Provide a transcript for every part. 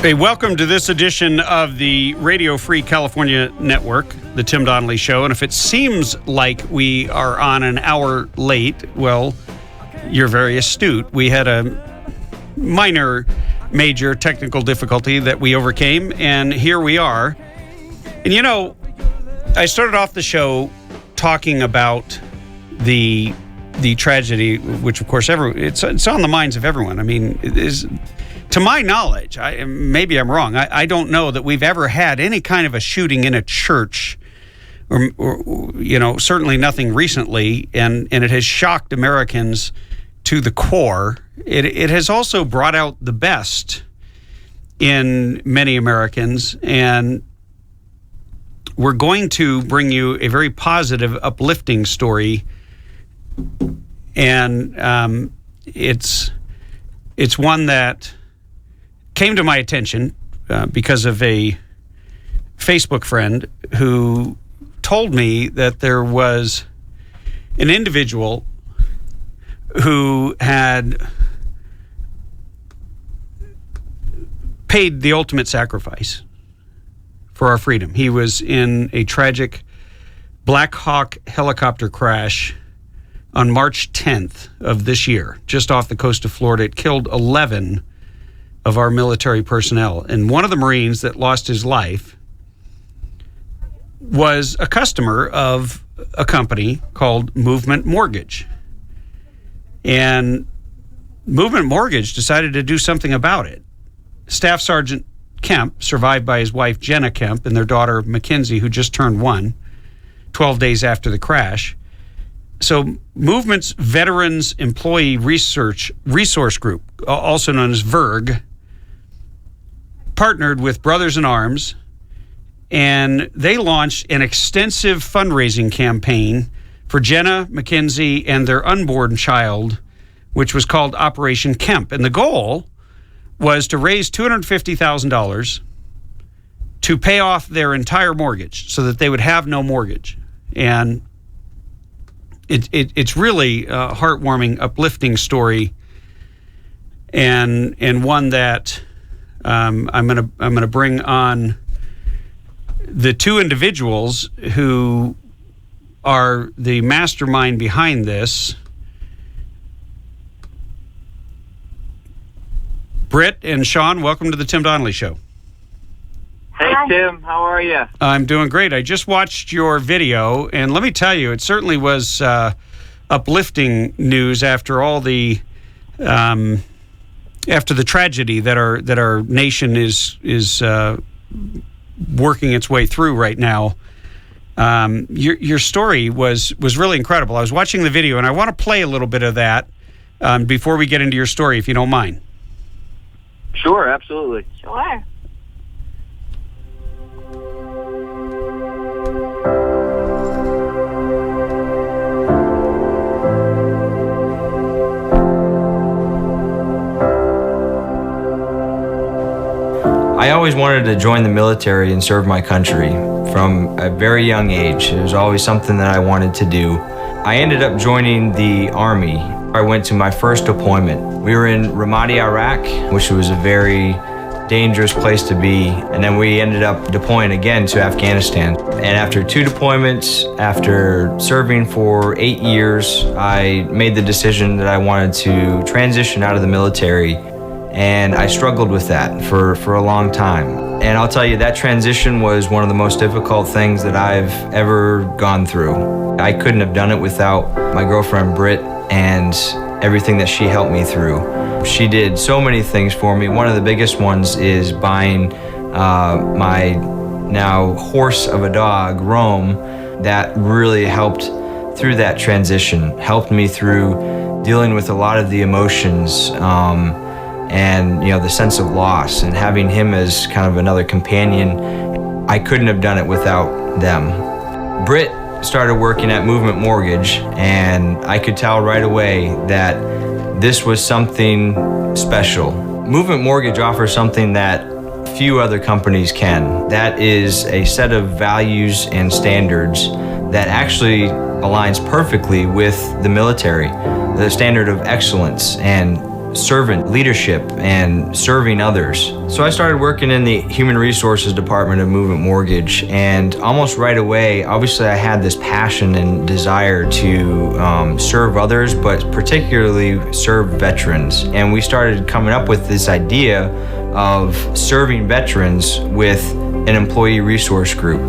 Hey, welcome to this edition of the Radio Free California Network, the Tim Donnelly Show. And if it seems like we are on an hour late, well, you're very astute. We had a major technical difficulty that we overcame, and here we are. And you know, I started off the show talking about the tragedy, which of course it's on the minds of everyone. I mean, it is. To my knowledge, maybe I'm wrong, I don't know that we've ever had any kind of a shooting in a church, or certainly nothing recently, and it has shocked Americans to the core. It has also brought out the best in many Americans, and we're going to bring you a very positive, uplifting story, and it's one that came to my attention because of a Facebook friend who told me that there was an individual who had paid the ultimate sacrifice for our freedom. He was in a tragic Black Hawk helicopter crash on March 10th of this year, just off the coast of Florida. It killed 11 of our military personnel. And one of the Marines that lost his life was a customer of a company called Movement Mortgage. And Movement Mortgage decided to do something about it. Staff Sergeant Kemp, survived by his wife Jenna Kemp and their daughter Mackenzie, who just turned 12 days after the crash. So Movement's Veterans Employee Resource Group, also known as VERG, partnered with Brothers in Arms, and they launched an extensive fundraising campaign for Jenna, Mackenzie, and their unborn child, which was called Operation Kemp. And the goal was to raise $250,000 to pay off their entire mortgage so that they would have no mortgage. And it's really a heartwarming, uplifting story, and one that I'm gonna bring on the two individuals who are the mastermind behind this. Britt and Sean, welcome to the Tim Donnelly Show. Hey, Tim, how are you? I'm doing great. I just watched your video, and let me tell you, it certainly was uplifting news after all the after the tragedy that our nation is working its way through right now. Your story was really incredible. I was watching the video, and I want to play a little bit of that before we get into your story, if you don't mind. Sure, absolutely. Sure. I always wanted to join the military and serve my country from a very young age. It was always something that I wanted to do. I ended up joining the Army. I went to my first deployment. We were in Ramadi, Iraq, which was a very dangerous place to be. And then we ended up deploying again to Afghanistan. And after 2 deployments, after serving for 8 years, I made the decision that I wanted to transition out of the military. And I struggled with that for a long time. And I'll tell you, that transition was one of the most difficult things that I've ever gone through. I couldn't have done it without my girlfriend, Britt, and everything that she helped me through. She did so many things for me. One of the biggest ones is buying my now horse of a dog, Rome, that really helped through that transition, helped me through dealing with a lot of the emotions, and the sense of loss, and having him as kind of another companion. I couldn't have done it without them. Britt started working at Movement Mortgage, and I could tell right away that this was something special. Movement Mortgage offers something that few other companies can. That is a set of values and standards that actually aligns perfectly with the military, the standard of excellence and servant leadership and serving others. So I started working in the Human Resources Department of Movement Mortgage, and almost right away, obviously I had this passion and desire to serve others, but particularly serve veterans. And we started coming up with this idea of serving veterans with an employee resource group,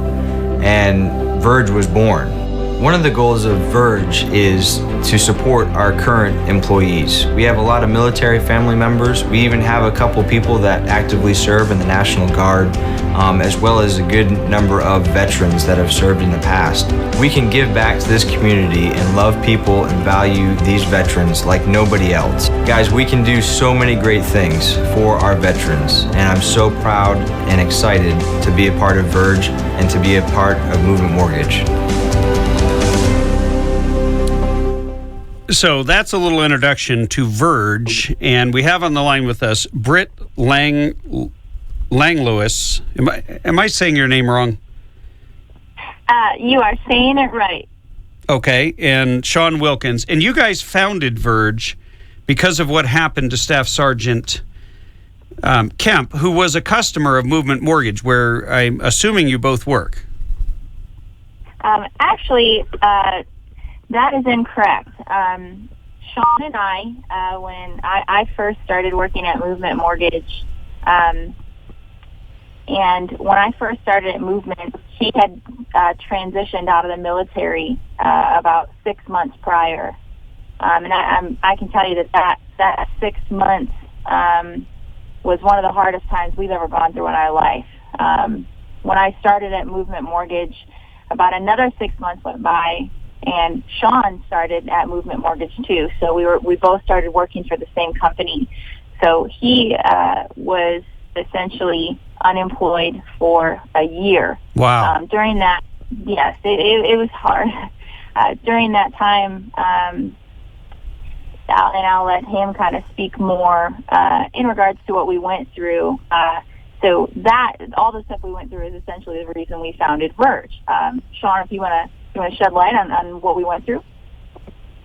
and Verge was born. One of the goals of Verge is to support our current employees. We have a lot of military family members. We even have a couple people that actively serve in the National Guard, as well as a good number of veterans that have served in the past. We can give back to this community and love people and value these veterans like nobody else. Guys, we can do so many great things for our veterans, and I'm so proud and excited to be a part of Verge and to be a part of Movement Mortgage. So that's a little introduction to Verge, and we have on the line with us Britt Langlois. Am I saying your name wrong? You are saying it right. Okay, and Sean Wilkins. And you guys founded Verge because of what happened to Staff Sergeant Kemp, who was a customer of Movement Mortgage, where I'm assuming you both work. Actually, that is incorrect. Sean and I, when I first started working at Movement Mortgage, and when I first started at Movement, he had transitioned out of the military about 6 months prior. And I can tell you that 6 months was one of the hardest times we've ever gone through in our life. When I started at Movement Mortgage, about another 6 months went by, and Sean started at Movement Mortgage too. So we both started working for the same company. So he was essentially unemployed for a year. Wow. During that, yes, it was hard. During that time, and I'll let him kind of speak more in regards to what we went through. So that all the stuff we went through is essentially the reason we founded Verge. Sean, if you want to shed light on what we went through?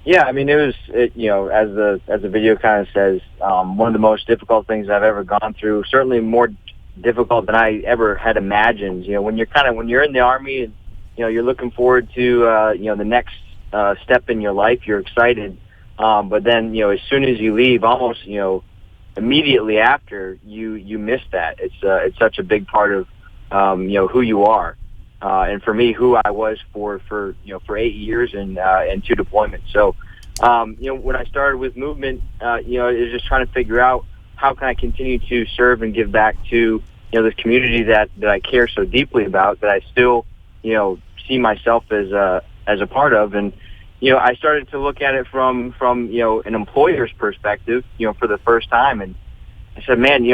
Yeah, I mean, it was as the video kind of says, one of the most difficult things I've ever gone through. Certainly more difficult than I ever had imagined. When you're in the Army and you're looking forward to the next step in your life, you're excited. But then as soon as you leave, almost immediately after, you miss that. It's such a big part of who you are. And for me, who I was for 8 years and 2 deployments. So, when I started with Movement, it was just trying to figure out how can I continue to serve and give back to, this community that I care so deeply about, that I still, see myself as a part of. And, I started to look at it from an employer's perspective, for the first time. And I said, man,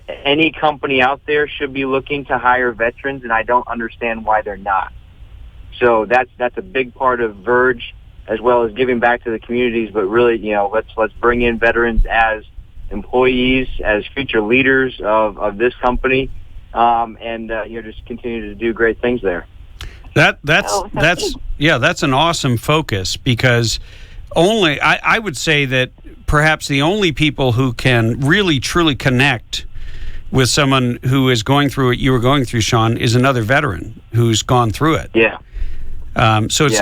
any company out there should be looking to hire veterans, and I don't understand why they're not. So that's a big part of Verge, as well as giving back to the communities. But really, let's bring in veterans as employees, as future leaders of this company, and just continue to do great things there. That's an awesome focus, because I would say that perhaps the only people who can really truly connect with someone who is going through what you were going through, Sean, is another veteran who's gone through it. Yeah. So it's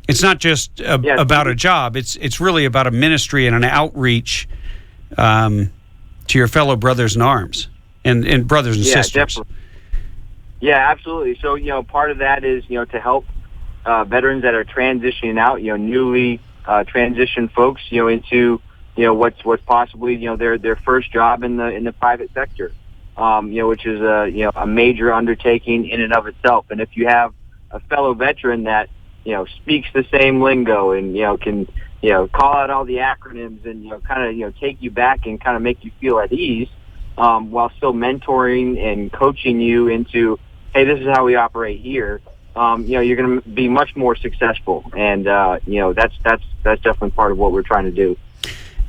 it's not just about a job. It's really about a ministry and an outreach to your fellow brothers in arms and brothers and sisters. Definitely. Yeah, absolutely. So, part of that is, to help veterans that are transitioning out, newly transitioned folks, into, what's possibly, their first job in the private sector, which is a major undertaking in and of itself. And if you have a fellow veteran that, speaks the same lingo and, can, call out all the acronyms and, kind of, take you back and kind of make you feel at ease, while still mentoring and coaching you into, hey, this is how we operate here. You're going to be much more successful, and that's definitely part of what we're trying to do.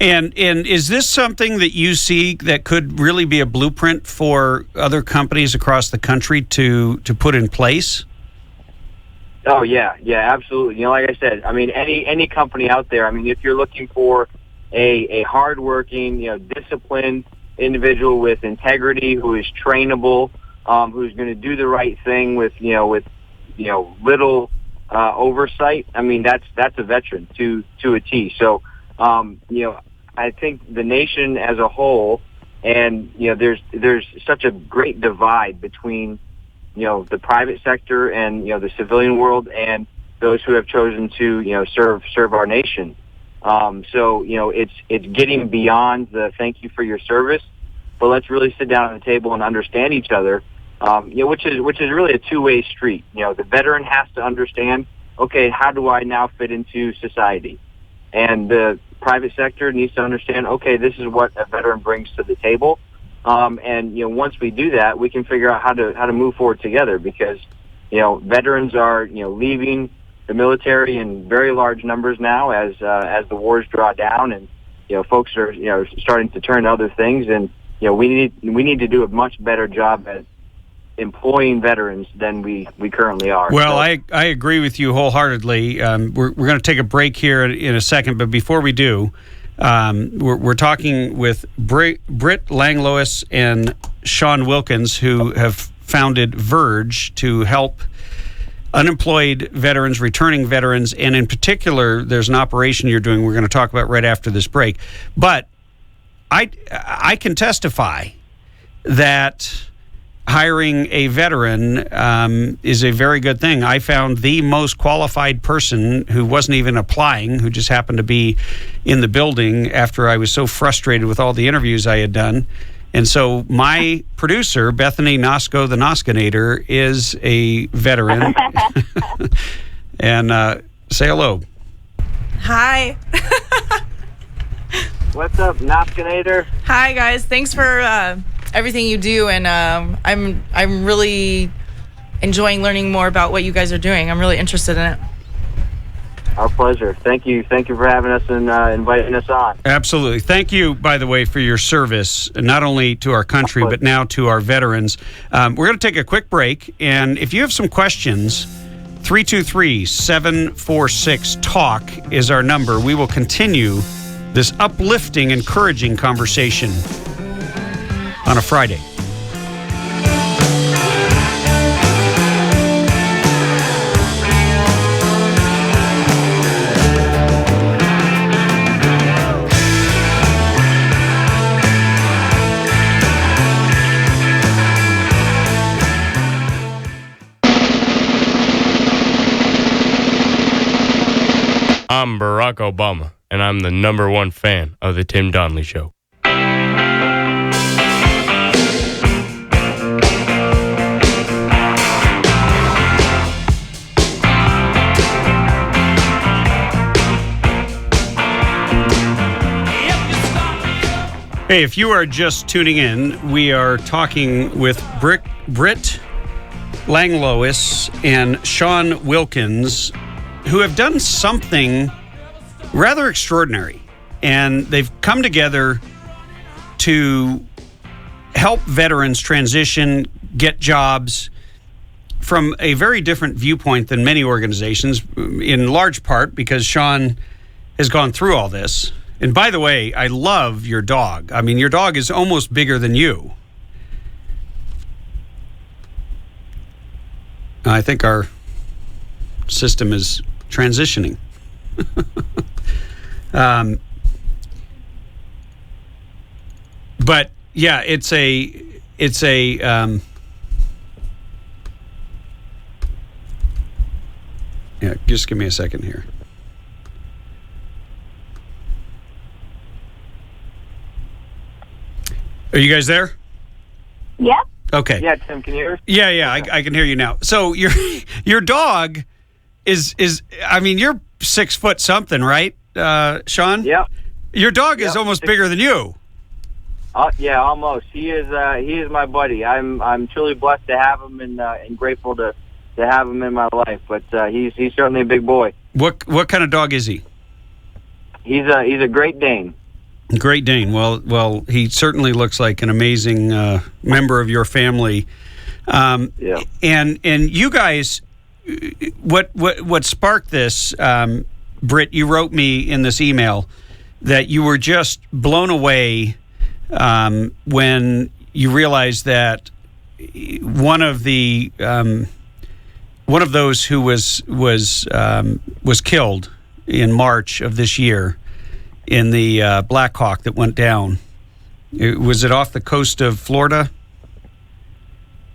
And is this something that you see that could really be a blueprint for other companies across the country to put in place? Oh yeah, absolutely. Like I said, I mean, any company out there. I mean, if you're looking for a hardworking, disciplined individual with integrity who is trainable, who's going to do the right thing with little oversight. I mean, that's a veteran to a T. So, I think the nation as a whole, and there's such a great divide between the private sector and the civilian world and those who have chosen to serve our nation. So it's getting beyond the thank you for your service, but let's really sit down at the table and understand each other. Which is really a two-way street. The veteran has to understand, okay, how do I now fit into society? And the private sector needs to understand, okay, this is what a veteran brings to the table. And once we do that, we can figure out how to move forward together, because veterans are leaving the military in very large numbers now as the wars draw down, and folks are starting to turn to other things, and we need to do a much better job at employing veterans than we currently are. Well, so, I agree with you wholeheartedly. We're going to take a break here in a second, but before we do, we're talking with Britt Langlois and Sean Wilkins, who have founded Verge to help unemployed veterans, returning veterans, and in particular, there's an operation you're doing we're going to talk about right after this break. But I can testify that hiring a veteran is a very good thing. I found the most qualified person who wasn't even applying, who just happened to be in the building after I was so frustrated with all the interviews I had done. And so my producer, Bethany Nosko, the Noskinator, is a veteran. And say hello. Hi. What's up, Noskinator? Hi, guys. Thanks for everything you do, and I'm really enjoying learning more about what you guys are doing. I'm really interested in it. Our pleasure. Thank you for having us and inviting us on. Absolutely. Thank you, by the way, for your service, not only to our country, but now to our veterans. We're going to take a quick break, and if you have some questions, 323-746-TALK is our number. We will continue this uplifting, encouraging conversation on a Friday. I'm Barack Obama, and I'm the #1 fan of the Tim Donnelly Show. Hey, if you are just tuning in, we are talking with Britt Langlois and Sean Wilkins, who have done something rather extraordinary. And they've come together to help veterans transition, get jobs from a very different viewpoint than many organizations, in large part because Sean has gone through all this. And by the way, I love your dog. I mean, your dog is almost bigger than you. I think our system is transitioning. But yeah, it's a yeah, just give me a second here. Are you guys there? Yep. Okay. Yeah, Tim, can you hear us? Yeah, I can hear you now. So your dog is I mean, you're 6 foot something, right, Sean? Yeah. Your dog is almost bigger than you. Yeah, almost. He is my buddy. I'm truly blessed to have him and grateful to have him in my life. But he's certainly a big boy. What kind of dog is he? He's a Great Dane. Great Dane. Well, he certainly looks like an amazing member of your family. Yeah. And you guys, what sparked this? Britt, you wrote me in this email that you were just blown away when you realized that one of those who was killed in March of this year in the Black Hawk that went down. Was it off the coast of Florida?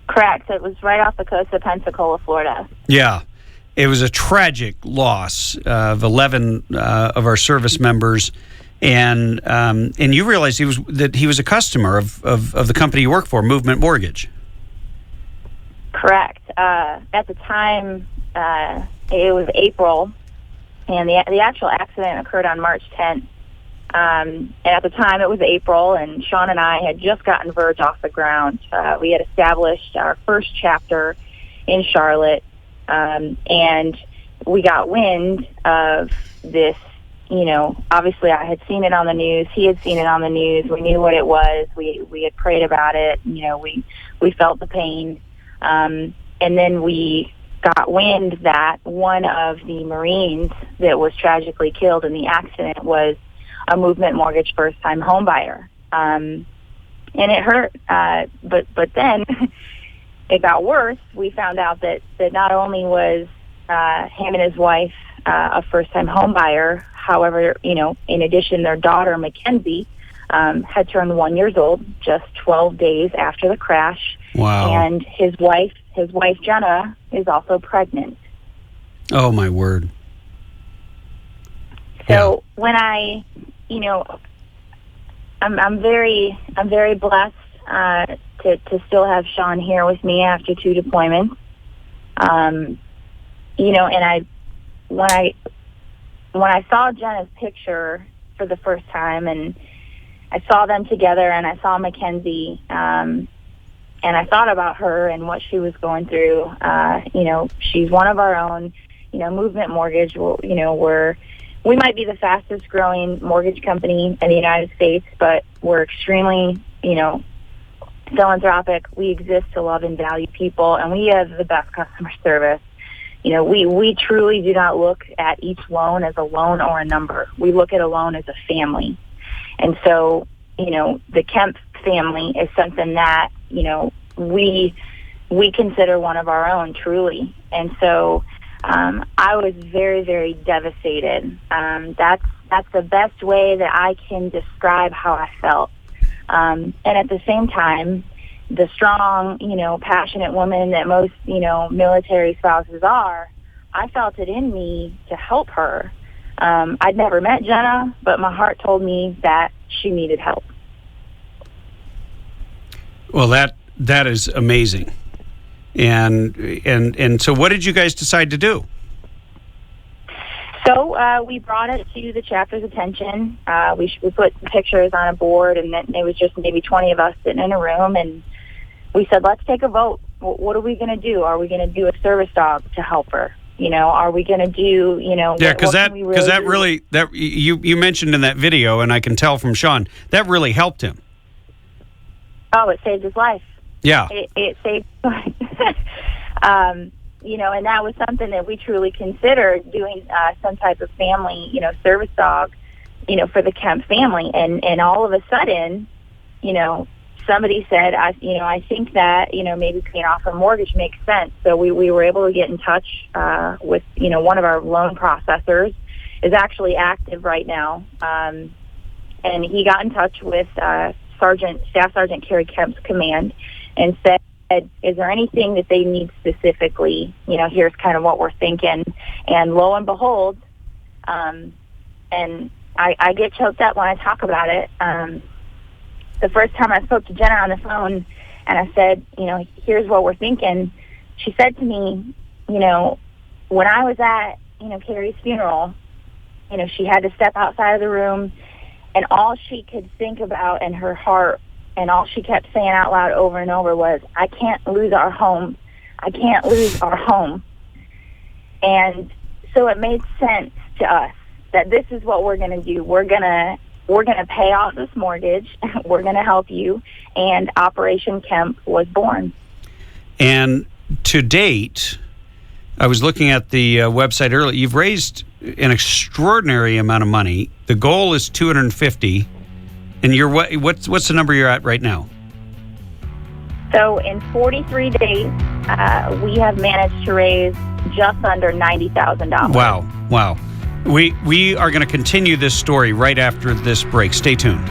Correct. It was right off the coast of Pensacola, Florida. Yeah. It was a tragic loss of 11 of our service members, and you realized he was a customer of the company you work for, Movement Mortgage. Correct. At the time, it was April, and the actual accident occurred on March 10th. And at the time, it was April, and Sean and I had just gotten Verge off the ground. We had established our first chapter in Charlotte, and we got wind of this. Obviously I had seen it on the news. He had seen it on the news. We knew what it was. We had prayed about it. We felt the pain. And then we got wind that one of the Marines that was tragically killed in the accident was a Movement Mortgage first-time home buyer. And it hurt. But then it got worse. We found out that not only was him and his wife a first-time home buyer, however, in addition, their daughter, Mackenzie, had turned 1 year old just 12 days after the crash. Wow. And his wife, Jenna, is also pregnant. Oh, my word. So when I'm very blessed to still have Sean here with me after 2 deployments. And when I saw Jenna's picture for the first time, and I saw them together, and I saw Mackenzie, and I thought about her and what she was going through. She's one of our own. Movement Mortgage. We might be the fastest growing mortgage company in the United States, but we're extremely, philanthropic. We exist to love and value people, and we have the best customer service. We truly do not look at each loan as a loan or a number. We look at a loan as a family. And so, the Kemp family is something that, we consider one of our own, truly. And so I was very, very devastated. That's the best way that I can describe how I felt. And at the same time, the strong, passionate woman that most, military spouses are, I felt it in me to help her. I'd never met Jenna, but my heart told me that she needed help. Well, that is amazing. And so what did you guys decide to do? So we brought it to the chapter's attention. We put pictures on a board, and then it was just maybe 20 of us sitting in a room, and we said, let's take a vote. What are we going to do? Are we going to do a service dog to help her? Are we going to do, Yeah, because you mentioned in that video, and I can tell from Sean, that really helped him. Oh, it saved his life. Yeah. It saved his life. And that was something that we truly considered doing some type of family, service dog, for the Kemp family. And all of a sudden, somebody said, I think that, maybe paying off a mortgage makes sense. So we were able to get in touch with, one of our loan processors is actually active right now. And he got in touch with Staff Sergeant Carrie Kemp's command and said, is there anything that they need specifically? Here's kind of what we're thinking. And lo and behold, and I get choked up when I talk about it. The first time I spoke to Jenna on the phone and I said, here's what we're thinking, she said to me, when I was at, Carrie's funeral, she had to step outside of the room, and all she could think about in her heart and all she kept saying out loud over and over was, I can't lose our home. I can't lose our home. And so it made sense to us that this is what we're going to do. We're going to pay off this mortgage. We're going to help you. And Operation Kemp was born. And to date, I was looking at the website earlier, you've raised an extraordinary amount of money. The goal is 250. And you're what's the number you're at right now? So in 43 days, we have managed to raise just under $90,000. Wow. We are going to continue this story right after this break. Stay tuned.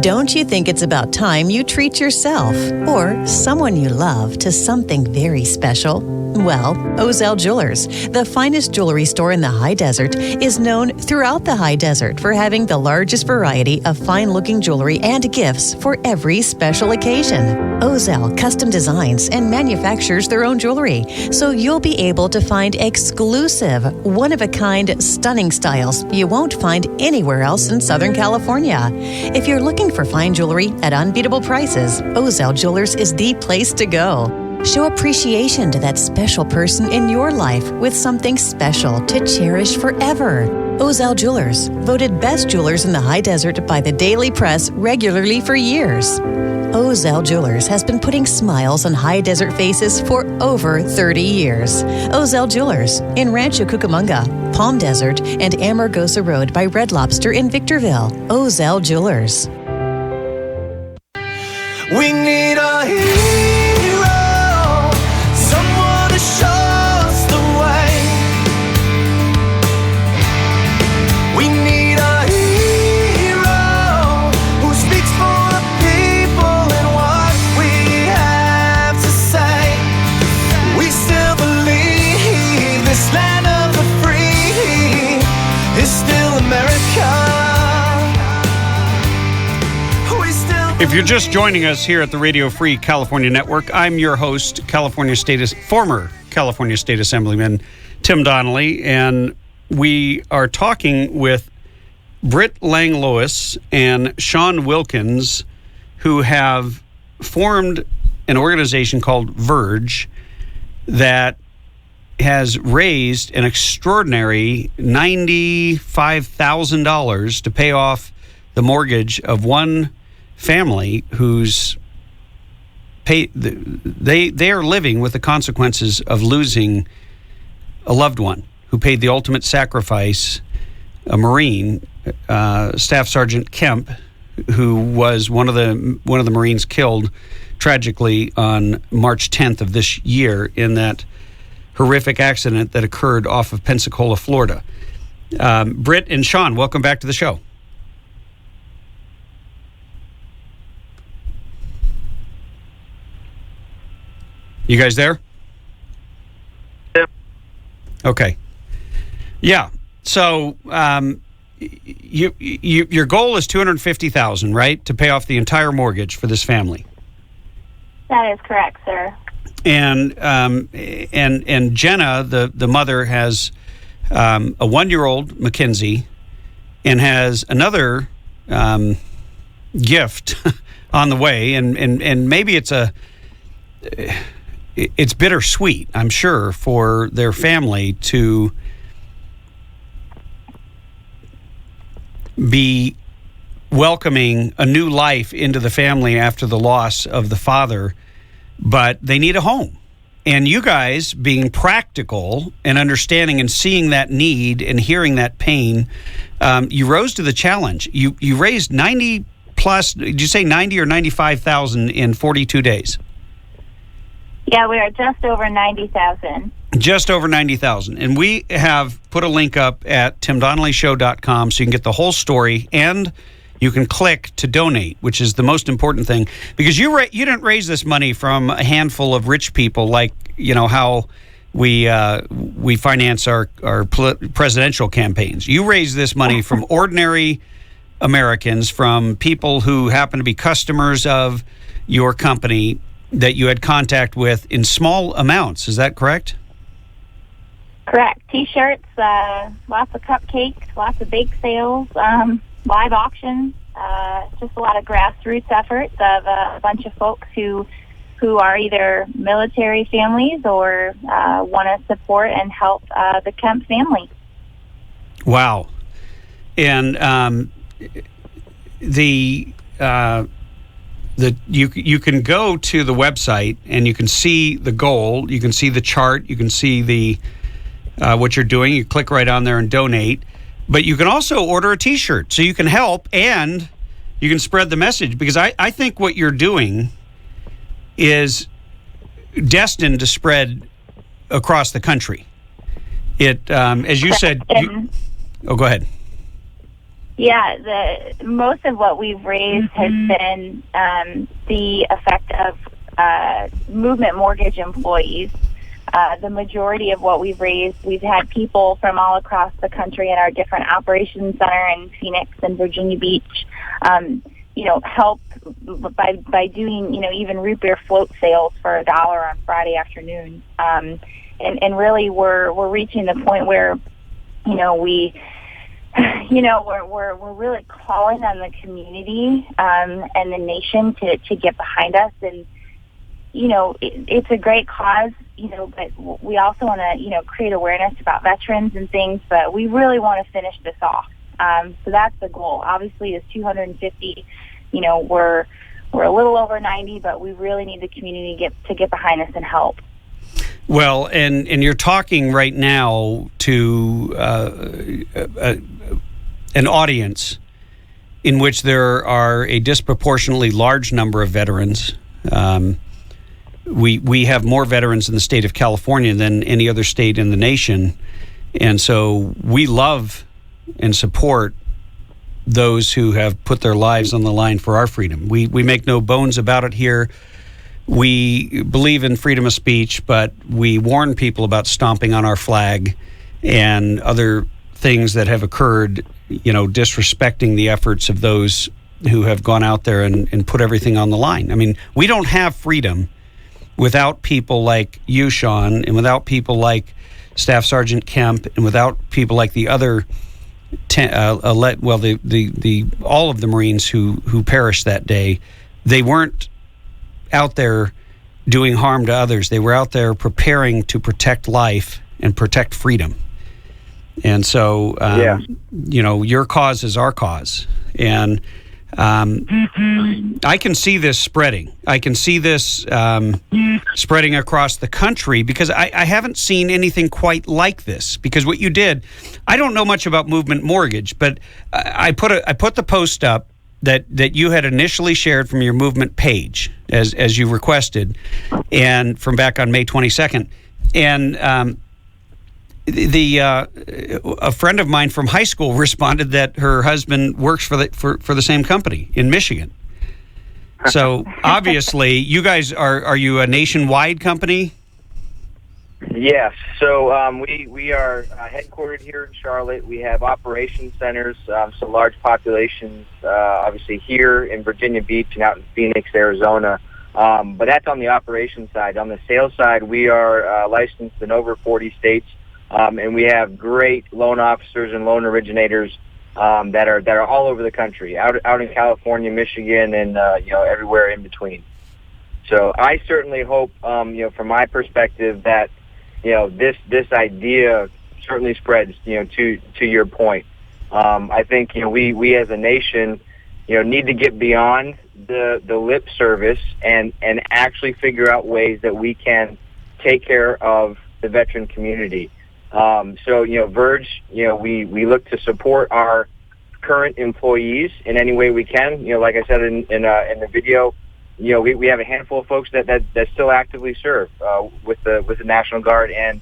Don't you think it's about time you treat yourself or someone you love to something very special? Well, Ozell Jewelers, the finest jewelry store in the high desert, is known throughout the high desert for having the largest variety of fine-looking jewelry and gifts for every special occasion. Ozell custom designs and manufactures their own jewelry, so you'll be able to find exclusive, one-of-a-kind, stunning styles you won't find anywhere else in Southern California. If you're looking for fine jewelry at unbeatable prices, Ozell Jewelers is the place to go. Show appreciation to that special person in your life with something special to cherish forever. Ozell Jewelers, voted best jewelers in the high desert by the Daily Press regularly for years. Ozell Jewelers has been putting smiles on high desert faces for over 30 years. Ozell Jewelers in Rancho Cucamonga, Palm Desert, and Amargosa Road by Red Lobster in Victorville. Ozell Jewelers. We need a hero, someone to show us the way. We need a hero who speaks for the people and what we have to say. We still believe this land of the free is still America. If you're just joining us here at the Radio Free California Network, I'm your host, former California State Assemblyman Tim Donnelly, and we are talking with Britt Lang-Lewis and Sean Wilkins, who have formed an organization called Verge that has raised an extraordinary $95,000 to pay off the mortgage of one family who's they are living with the consequences of losing a loved one who paid the ultimate sacrifice, a Marine, Staff Sergeant Kemp, who was one of the Marines killed tragically on March 10th of this year in that horrific accident that occurred off of Pensacola, Florida. Britt and Sean, welcome back to the show. You guys there? Yeah. Okay. Yeah. So your goal is $250,000, right, to pay off the entire mortgage for this family. That is correct, sir. And Jenna, the mother, has a 1-year-old Mackenzie, and has another gift on the way, and maybe it's bittersweet, I'm sure, for their family to be welcoming a new life into the family after the loss of the father, but they need a home. And you guys, being practical and understanding and seeing that need and hearing that pain, you rose to the challenge. You raised 90 plus, did you say 90 or 95,000 in 42 days? Yeah, we are just over 90,000. Just over 90,000. And we have put a link up at timdonnellyshow.com so you can get the whole story, and you can click to donate, which is the most important thing, because you didn't raise this money from a handful of rich people like, how we finance our presidential campaigns. You raised this money from ordinary Americans, from people who happen to be customers of your company that you had contact with in small amounts. Is that correct? Correct. T-shirts, lots of cupcakes, lots of bake sales, live auctions, just a lot of grassroots efforts of a bunch of folks who are either military families or want to support and help the Kemp family. Wow. And you can go to the website and you can see the goal, you can see the chart, you can see the what you're doing. You click right on there and donate, but you can also order a T-shirt so you can help and you can spread the message, because I think what you're doing is destined to spread across the country. It, as you said, go ahead. Yeah, most of what we've raised has been the effect of movement mortgage employees. The majority of what we've raised, we've had people from all across the country at our different operations center in Phoenix and Virginia Beach, help by doing, even root beer float sales for $1 on Friday afternoons. And really we're reaching the point where, we're really calling on the community and the nation to get behind us. And, it's a great cause, but we also want to, create awareness about veterans and things, but we really want to finish this off. So that's the goal. Obviously, it's 250. We're a little over 90, but we really need the community to get behind us and help. Well, and you're talking right now to an audience in which there are a disproportionately large number of veterans. We have more veterans in the state of California than any other state in the nation, and so we love and support those who have put their lives on the line for our freedom. We make no bones about it here. We believe in freedom of speech, but we warn people about stomping on our flag and other things that have occurred, disrespecting the efforts of those who have gone out there and put everything on the line. I mean, we don't have freedom without people like you, Sean, and without people like Staff Sergeant Kemp, and without people like the other all of the Marines who perished that day. They weren't out there doing harm to others. They were out there preparing to protect life and protect freedom. And so, your cause is our cause. And I can see this spreading. I can see this spreading across the country, because I haven't seen anything quite like this. Because what you did, I don't know much about Movement Mortgage, but I put the post up that you had initially shared from your Movement page as you requested, and from back on May 22nd, and a friend of mine from high school responded that her husband works for the same company in Michigan. So obviously, you guys are you a nationwide company? Yes. So we are headquartered here in Charlotte. We have operations centers, so large populations, obviously here in Virginia Beach and out in Phoenix, Arizona. But that's on the operations side. On the sales side, we are licensed in over 40 states. And we have great loan officers and loan originators that are all over the country, out in California, Michigan, and everywhere in between. So I certainly hope, from my perspective, that this idea certainly spreads. To your point, I think we as a nation need to get beyond the lip service and actually figure out ways that we can take care of the veteran community. Verge, we look to support our current employees in any way we can. Like I said in the video, we have a handful of folks that still actively serve with the National Guard and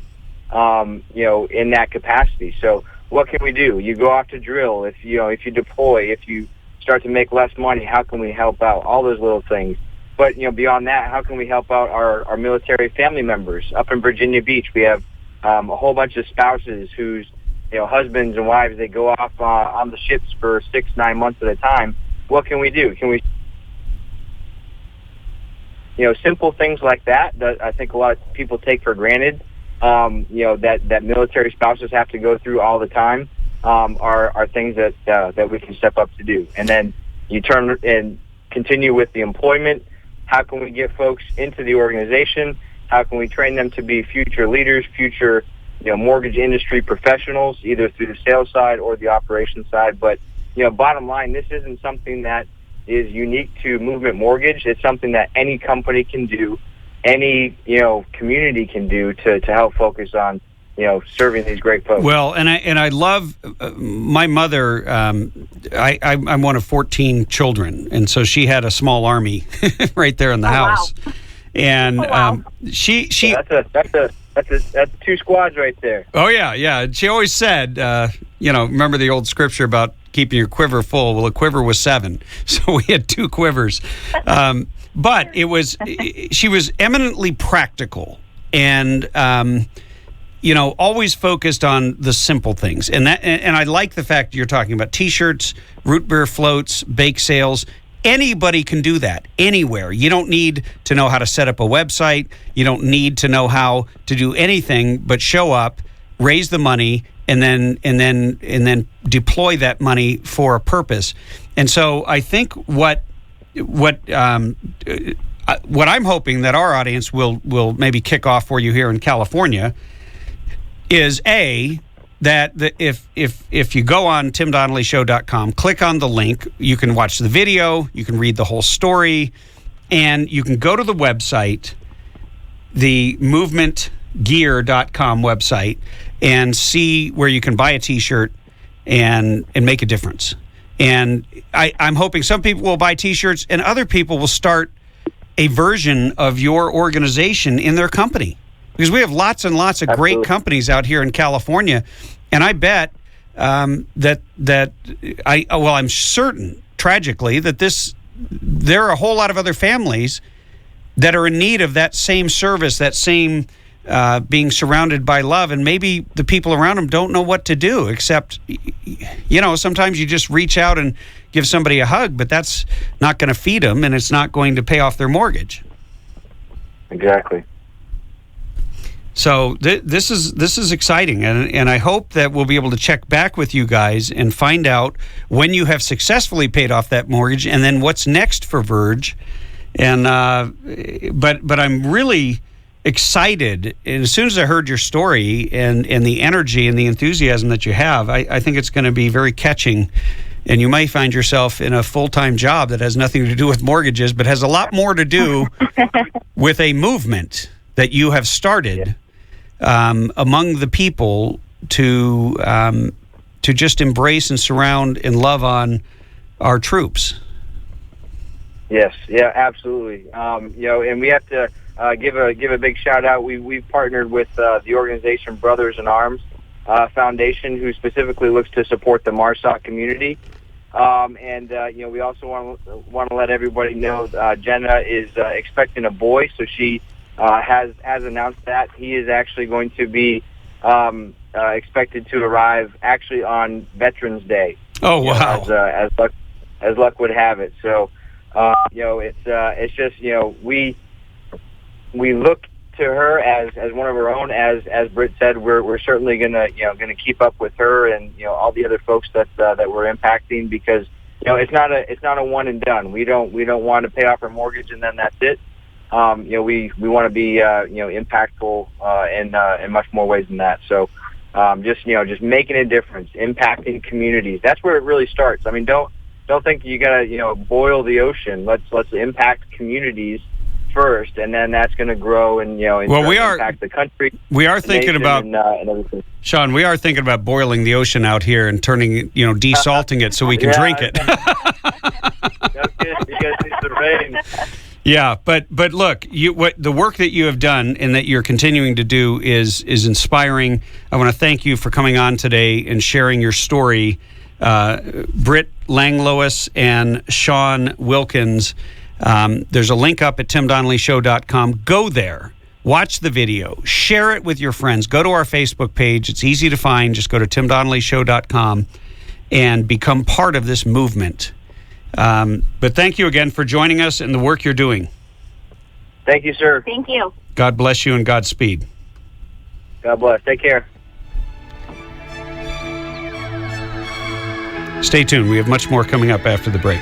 in that capacity. So what can we do? You go off to drill. If you deploy, if you start to make less money, how can we help out? All those little things. But beyond that, how can we help out our military family members up in Virginia Beach? We have a whole bunch of spouses whose husbands and wives, they go off on the ships for 6-9 months at a time. What can we do? Can we simple things like that I think a lot of people take for granted, that military spouses have to go through all the time, are things that we can step up to do. And then you turn and continue with the employment. How can we get folks into the organization? How can we train them to be future leaders, future mortgage industry professionals, either through the sales side or the operations side? But bottom line, this isn't something that is unique to Movement Mortgage. It's something that any company can do, any community can do to help focus on serving these great folks. Well, and I love my mother. I'm one of 14 children, and so she had a small army right there in the house. Wow. And she that's 2 squads right there. Oh yeah. She always said, remember the old scripture about keeping your quiver full? Well, a quiver was 7, so we had 2 quivers. But she was eminently practical and. Always focused on the simple things. And I like the fact you're talking about T-shirts, root beer floats, bake sales. Anybody can do that anywhere. You don't need to know how to set up a website. You don't need to know how to do anything but show up, raise the money, and then deploy that money for a purpose. And so I think what I'm hoping that our audience will maybe kick off for you here in California is that if you go on timdonnellyshow.com, click on the link, you can watch the video, you can read the whole story, and you can go to the website, the movementgear.com website, and see where you can buy a T-shirt and make a difference. And I'm hoping some people will buy T-shirts and other people will start a version of your organization in their company. Because we have lots and lots of Absolutely. great companies out here in California, and I bet I'm certain, tragically, that there are a whole lot of other families that are in need of that same service, that same being surrounded by love, and maybe the people around them don't know what to do, except, sometimes you just reach out and give somebody a hug, but that's not going to feed them, and it's not going to pay off their mortgage. Exactly. So this is exciting, and I hope that we'll be able to check back with you guys and find out when you have successfully paid off that mortgage, and then what's next for Verge. And but I'm really excited, and as soon as I heard your story and the energy and the enthusiasm that you have, I think it's going to be very catching. And you may find yourself in a full-time job that has nothing to do with mortgages, but has a lot more to do with a movement that you have started among the people to just embrace and surround and love on our troops. Yes, yeah, absolutely. And we have to give a big shout out. We've partnered with the organization Brothers in Arms Foundation, who specifically looks to support the MARSOC community. We also want to let everybody know Jenna is expecting a boy, so she has announced that he is actually going to be expected to arrive actually on Veterans Day. Oh wow! As luck would have it. So it's just we look to her as one of our own. As Britt said, we're certainly gonna keep up with her and all the other folks that we're impacting, because it's not a one and done. We don't want to pay off our mortgage and then that's it. We want to be impactful in much more ways than that. So just making a difference, impacting communities. That's where it really starts. I mean, don't think you gotta boil the ocean. Let's impact communities first, and then that's going to grow and impact the country. We are thinking about and everything. Sean. We are thinking about boiling the ocean out here and turning desalting it so we can drink it. That's good. You guys need the rain. Yeah, but look, the work that you have done and that you're continuing to do is inspiring. I want to thank you for coming on today and sharing your story, Britt Langlois and Sean Wilkins. There's a link up at timdonnellyshow.com. Go there, watch the video, share it with your friends. Go to our Facebook page. It's easy to find. Just go to timdonnellyshow.com and become part of this movement. But thank you again for joining us and the work you're doing. Thank you, sir. Thank you. God bless you and Godspeed. God bless. Take care. Stay tuned. We have much more coming up after the break.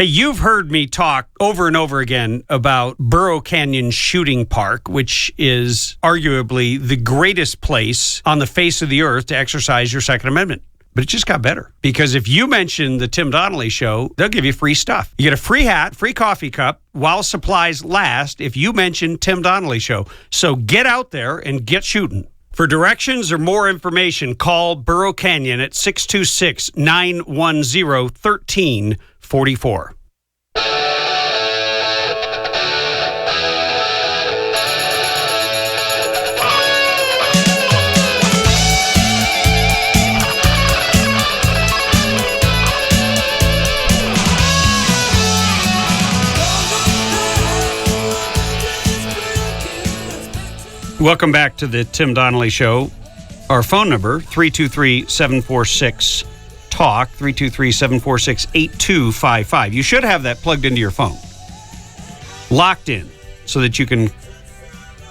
Hey, you've heard me talk over and over again about Burro Canyon Shooting Park, which is arguably the greatest place on the face of the earth to exercise your Second Amendment. But it just got better, because if you mention the Tim Donnelly Show, they'll give you free stuff. You get a free hat, free coffee cup while supplies last if you mention Tim Donnelly Show. So get out there and get shooting. For directions or more information, call Burro Canyon at 626-910-1344. Welcome back to the Tim Donnelly Show. Our phone number, 323-746-TALK, 323-746-8255. You should have that plugged into your phone, locked in, so that you can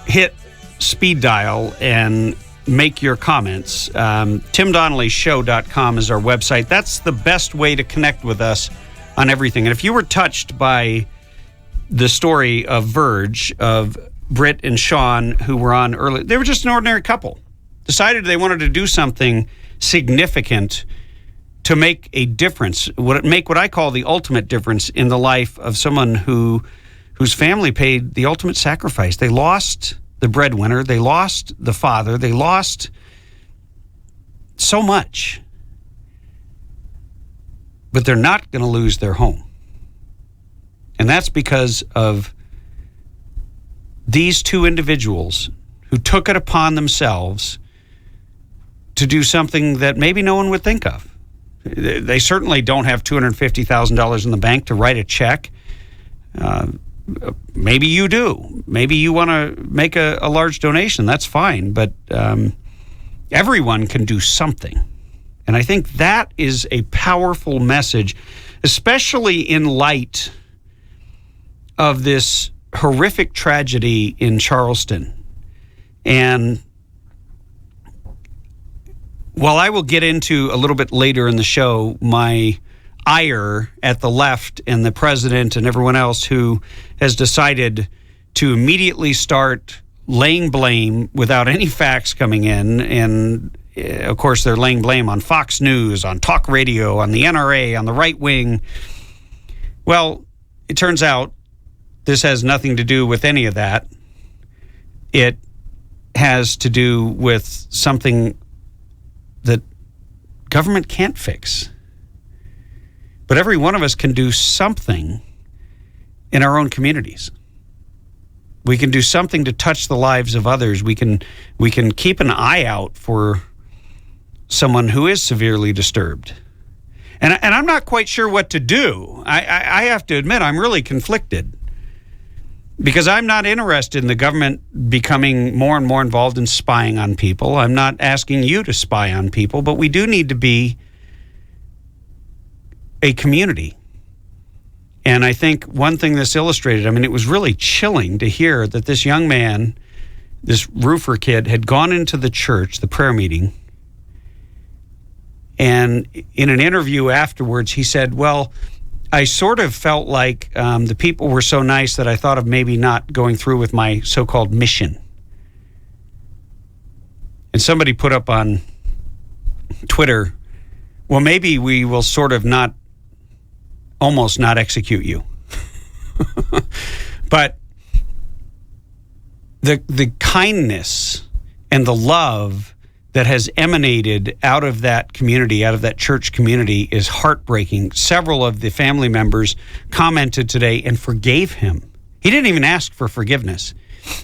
hit speed dial and make your comments. TimDonnellyShow.com is our website. That's the best way to connect with us on everything. And if you were touched by the story of Verge, of Britt and Sean, who were on early, they were just an ordinary couple. Decided they wanted to do something significant to make a difference, make what I call the ultimate difference in the life of someone whose family paid the ultimate sacrifice. They lost the breadwinner, they lost the father, they lost so much, but they're not going to lose their home. And that's because of these two individuals who took it upon themselves to do something that maybe no one would think of. They certainly don't have $250,000 in the bank to write a check. Maybe you do. Maybe you want to make a large donation. That's fine. But everyone can do something. And I think that is a powerful message, especially in light of this horrific tragedy in Charleston. And while I will get into a little bit later in the show my ire at the left and the president and everyone else who has decided to immediately start laying blame without any facts coming in, and of course they're laying blame on Fox News, on talk radio, on the NRA, on the right wing. Well, it turns out this has nothing to do with any of that. It has to do with something that government can't fix. But every one of us can do something in our own communities. We can do something to touch the lives of others. We can keep an eye out for someone who is severely disturbed. And I'm not quite sure what to do. I have to admit, I'm really conflicted, because I'm not interested in the government becoming more and more involved in spying on people. I'm not asking you to spy on people, but we do need to be a community. And I think one thing this illustrated, it was really chilling to hear that this young man, this roofer kid, had gone into the church, the prayer meeting, and in an interview afterwards, he said, well, I sort of felt like the people were so nice that I thought of maybe not going through with my so-called mission. And somebody put up on Twitter, well, maybe we will sort of almost not execute you. But the kindness and the love that has emanated out of that community, out of that church community, is heartbreaking. Several of the family members commented today and forgave him. He didn't even ask for forgiveness.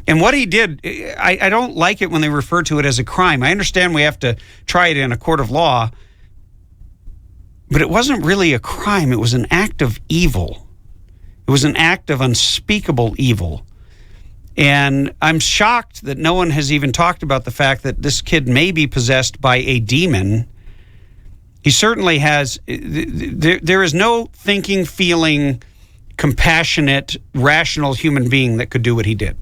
And what he did, I don't like it when they refer to it as a crime. I understand we have to try it in a court of law, but it wasn't really a crime. It was an act of evil. It was an act of unspeakable evil. And I'm shocked that no one has even talked about the fact that this kid may be possessed by a demon. He certainly has. There is no thinking, feeling, compassionate, rational human being that could do what he did.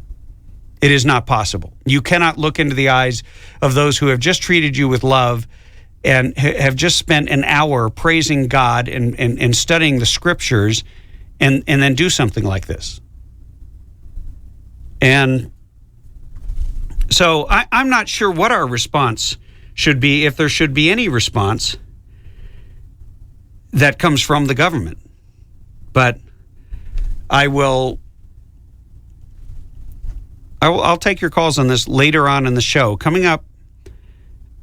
It is not possible. You cannot look into the eyes of those who have just treated you with love and have just spent an hour praising God and studying the scriptures and then do something like this. And so I'm not sure what our response should be, if there should be any response that comes from the government. But I'll take your calls on this later on in the show. Coming up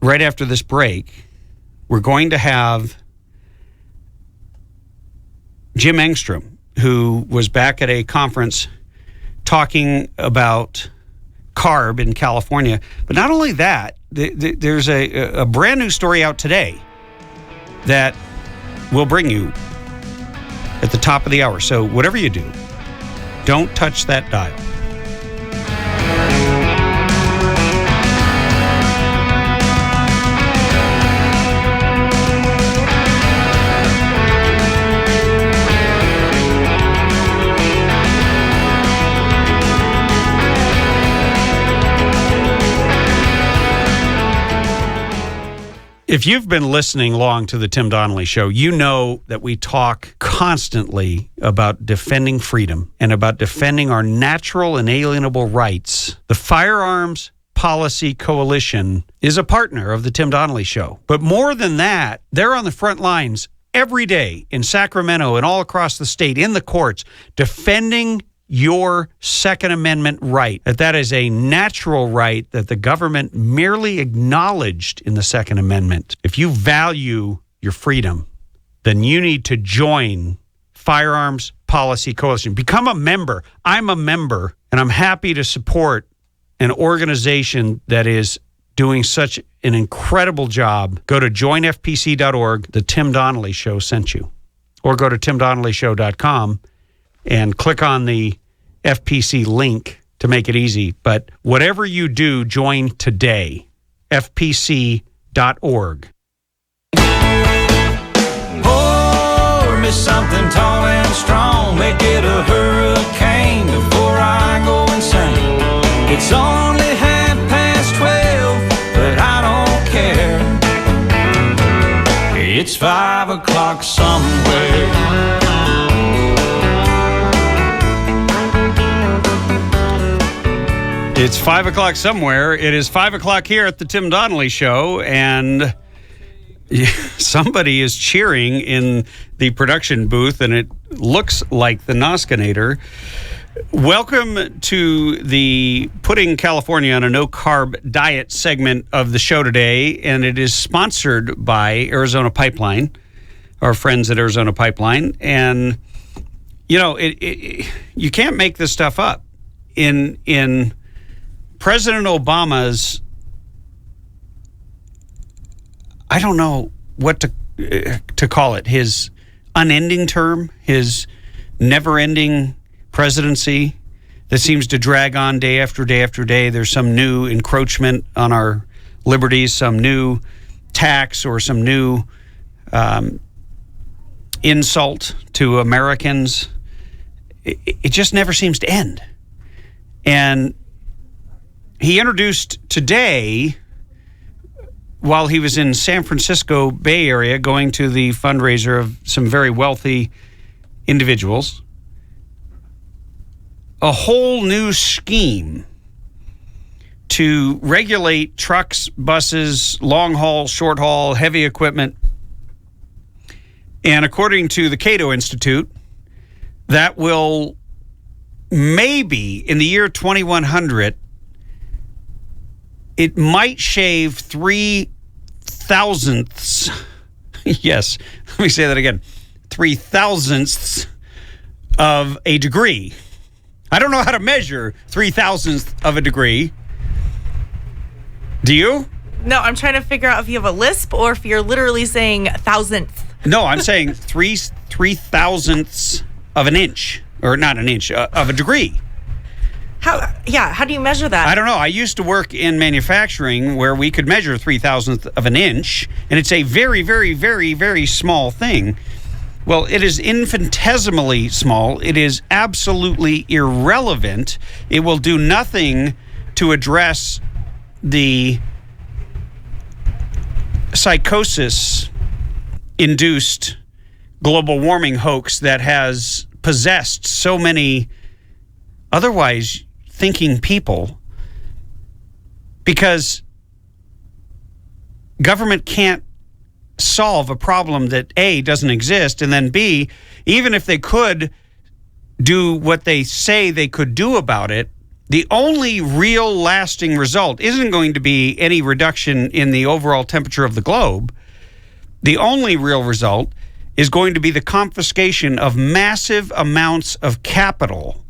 right after this break, we're going to have Jim Engstrom, who was back at a conference talking about CARB in California. But not only that, there's a brand new story out today that we'll bring you at the top of the hour. So whatever you do, don't touch that dial. If you've been listening long to the Tim Donnelly Show, you know that we talk constantly about defending freedom and about defending our natural inalienable rights. The Firearms Policy Coalition is a partner of the Tim Donnelly Show. But more than that, they're on the front lines every day in Sacramento and all across the state, in the courts, defending your Second Amendment right. That is a natural right that the government merely acknowledged in the Second Amendment. If you value your freedom, then you need to join Firearms Policy Coalition. Become a member. I'm a member, and I'm happy to support an organization that is doing such an incredible job. Go to joinfpc.org. The Tim Donnelly Show sent you. Or go to timdonnellyshow.com and click on the FPC link to make it easy. But whatever you do, join today. FPC.org. Pour me something tall and strong. Make it a hurricane before I go insane. It's only 12:30, but I don't care. It's 5 o'clock somewhere. It's 5 o'clock somewhere. It is 5 o'clock here at the Tim Donnelly Show, and somebody is cheering in the production booth, and it looks like the Noskinator. Welcome to the Putting California on a No-Carb Diet segment of the show today, and it is sponsored by Arizona Pipeline, our friends at Arizona Pipeline. And, you know, you can't make this stuff up. In President Obama's, I don't know what to call it, his unending term, his never-ending presidency that seems to drag on day after day after day. There's some new encroachment on our liberties, some new tax or some new insult to Americans. It just never seems to end. And he introduced today, while he was in San Francisco Bay Area going to the fundraiser of some very wealthy individuals, a whole new scheme to regulate trucks, buses, long haul, short haul, heavy equipment. And according to the Cato Institute, that will maybe in the year 2100, it might shave 3/1000ths. Yes, let me say that again. 3/1000ths of a degree. I don't know how to measure 3/1000ths of a degree. Do you? No, I'm trying to figure out if you have a lisp or if you're literally saying thousandth. No, I'm saying 3/1000ths of an inch, or not an inch, of a degree. How do you measure that? I don't know. I used to work in manufacturing where we could measure 3/1000th of an inch, and it's a very, very, very, very small thing. Well, it is infinitesimally small. It is absolutely irrelevant. It will do nothing to address the psychosis-induced global warming hoax that has possessed so many otherwise thinking people, because government can't solve a problem that A, doesn't exist, and then B, even if they could do what they say they could do about it, the only real lasting result isn't going to be any reduction in the overall temperature of the globe. The only real result is going to be the confiscation of massive amounts of capital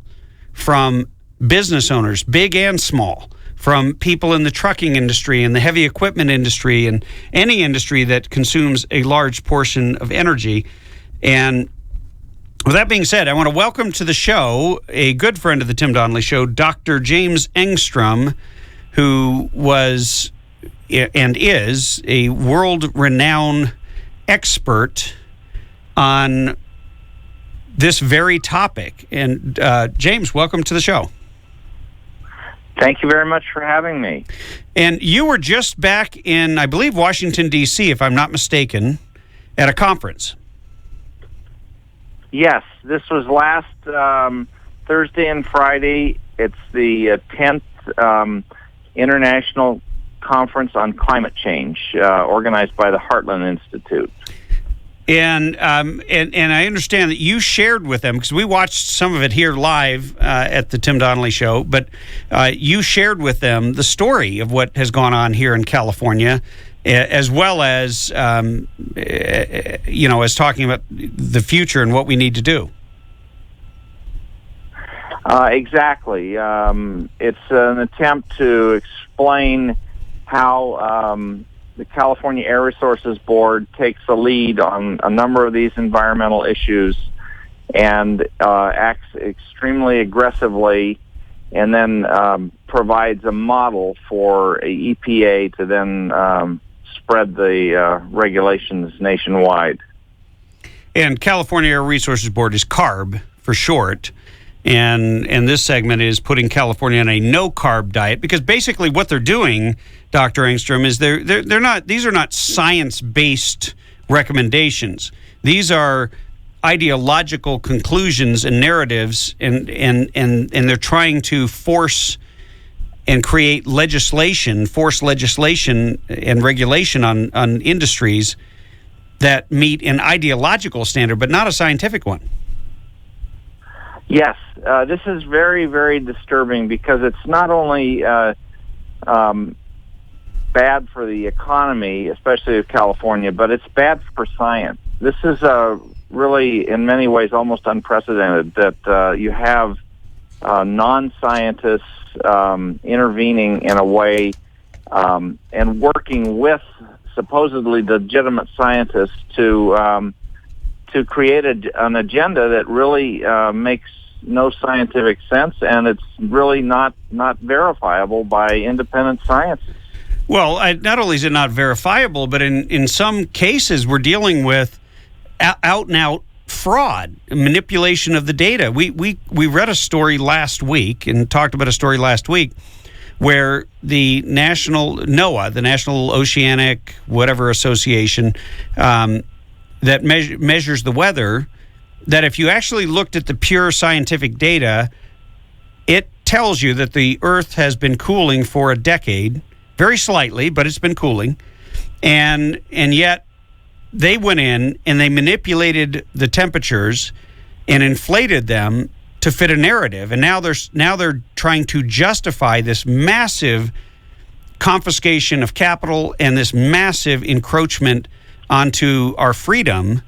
from business owners, big and small, from people in the trucking industry and the heavy equipment industry and any industry that consumes a large portion of energy. And with that being said, I want to welcome to the show a good friend of the Tim Donnelly Show, Dr. James Engstrom, who was and is a world-renowned expert on this very topic. And James, welcome to the show. Thank you very much for having me. And you were just back in, I believe, Washington, D.C., if I'm not mistaken, at a conference. Yes, this was last Thursday and Friday. It's the 10th International Conference on Climate Change, organized by the Heartland Institute. And I understand that you shared with them, because we watched some of it here live at the Tim Donnelly Show, but you shared with them the story of what has gone on here in California, as well as, as talking about the future and what we need to do. Exactly. It's an attempt to explain how the California Air Resources Board takes the lead on a number of these environmental issues and acts extremely aggressively, and then provides a model for EPA to then spread the regulations nationwide. And California Air Resources Board is CARB for short. And this segment is putting California on a no-carb diet, because basically what they're doing, Dr. Engstrom, is they're not. These are not science-based recommendations. These are ideological conclusions and narratives, and they're trying to force and create legislation, force legislation and regulation on industries that meet an ideological standard, but not a scientific one. Yes, this is very, very disturbing, because it's not only bad for the economy, especially of California, but it's bad for science. This is really, in many ways, almost unprecedented, that you have non-scientists intervening in a way and working with supposedly legitimate scientists to create an agenda that really makes no scientific sense, and it's really not verifiable by independent science. Well, not only is it not verifiable, but in some cases we're dealing with out-and-out fraud, manipulation of the data. We read a story last week and talked about a story last week where the NOAA, the National Oceanic whatever Association, that measures the weather, that if you actually looked at the pure scientific data, it tells you that the Earth has been cooling for a decade, very slightly, but it's been cooling, and yet they went in and they manipulated the temperatures and inflated them to fit a narrative, and now they're trying to justify this massive confiscation of capital and this massive encroachment onto our freedom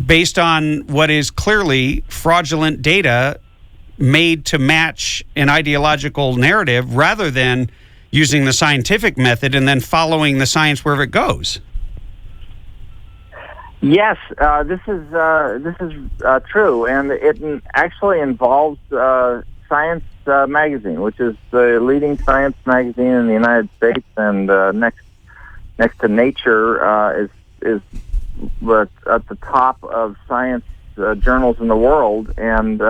based on what is clearly fraudulent data made to match an ideological narrative, rather than using the scientific method and then following the science wherever it goes. Yes, this is true, and it actually involves Science magazine, which is the leading science magazine in the United States, and next to Nature is at the top of science journals in the world, and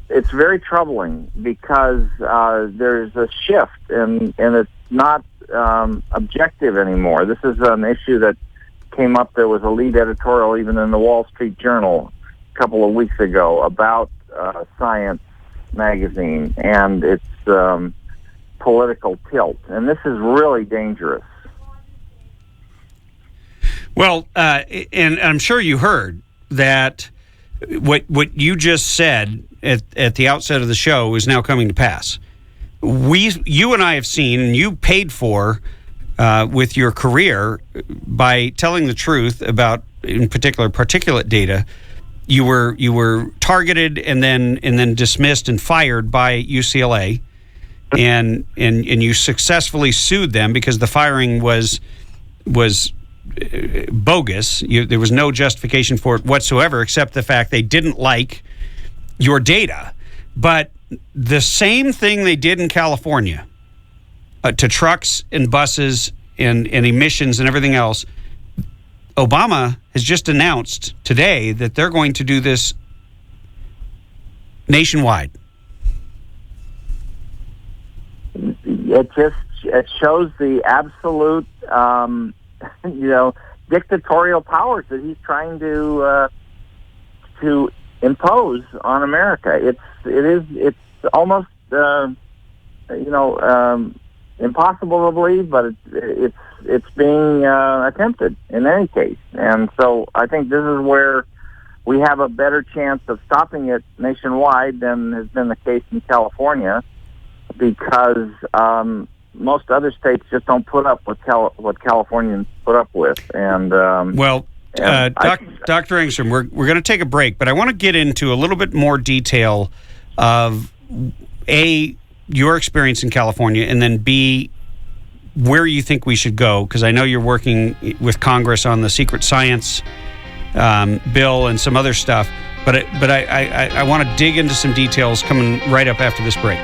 it's very troubling, because there's a shift, and it's not objective anymore. This is an issue that came up. There was a lead editorial even in the Wall Street Journal couple of weeks ago about Science magazine and its political tilt, and this is really dangerous. Well, and I'm sure you heard that what you just said at the outset of the show is now coming to pass. You and I have seen, and you paid for with your career by telling the truth about, in particular, particulate data. You were targeted and then dismissed and fired by UCLA, and you successfully sued them because the firing was bogus. There was no justification for it whatsoever, except the fact they didn't like your data. But the same thing they did in California to trucks and buses and emissions and everything else, Obama has just announced today that they're going to do this nationwide. It shows the absolute dictatorial powers that he's trying to impose on America. It's almost impossible to believe, but it's being attempted in any case. And so I think this is where we have a better chance of stopping it nationwide than has been the case in California, because most other states just don't put up with what Californians put up with. And Dr. Engstrom, we're going to take a break, but I want to get into a little bit more detail of your experience in California, and then B, where you think we should go, because I know you're working with Congress on the secret science bill and some other stuff. But I want to dig into some details coming right up after this break.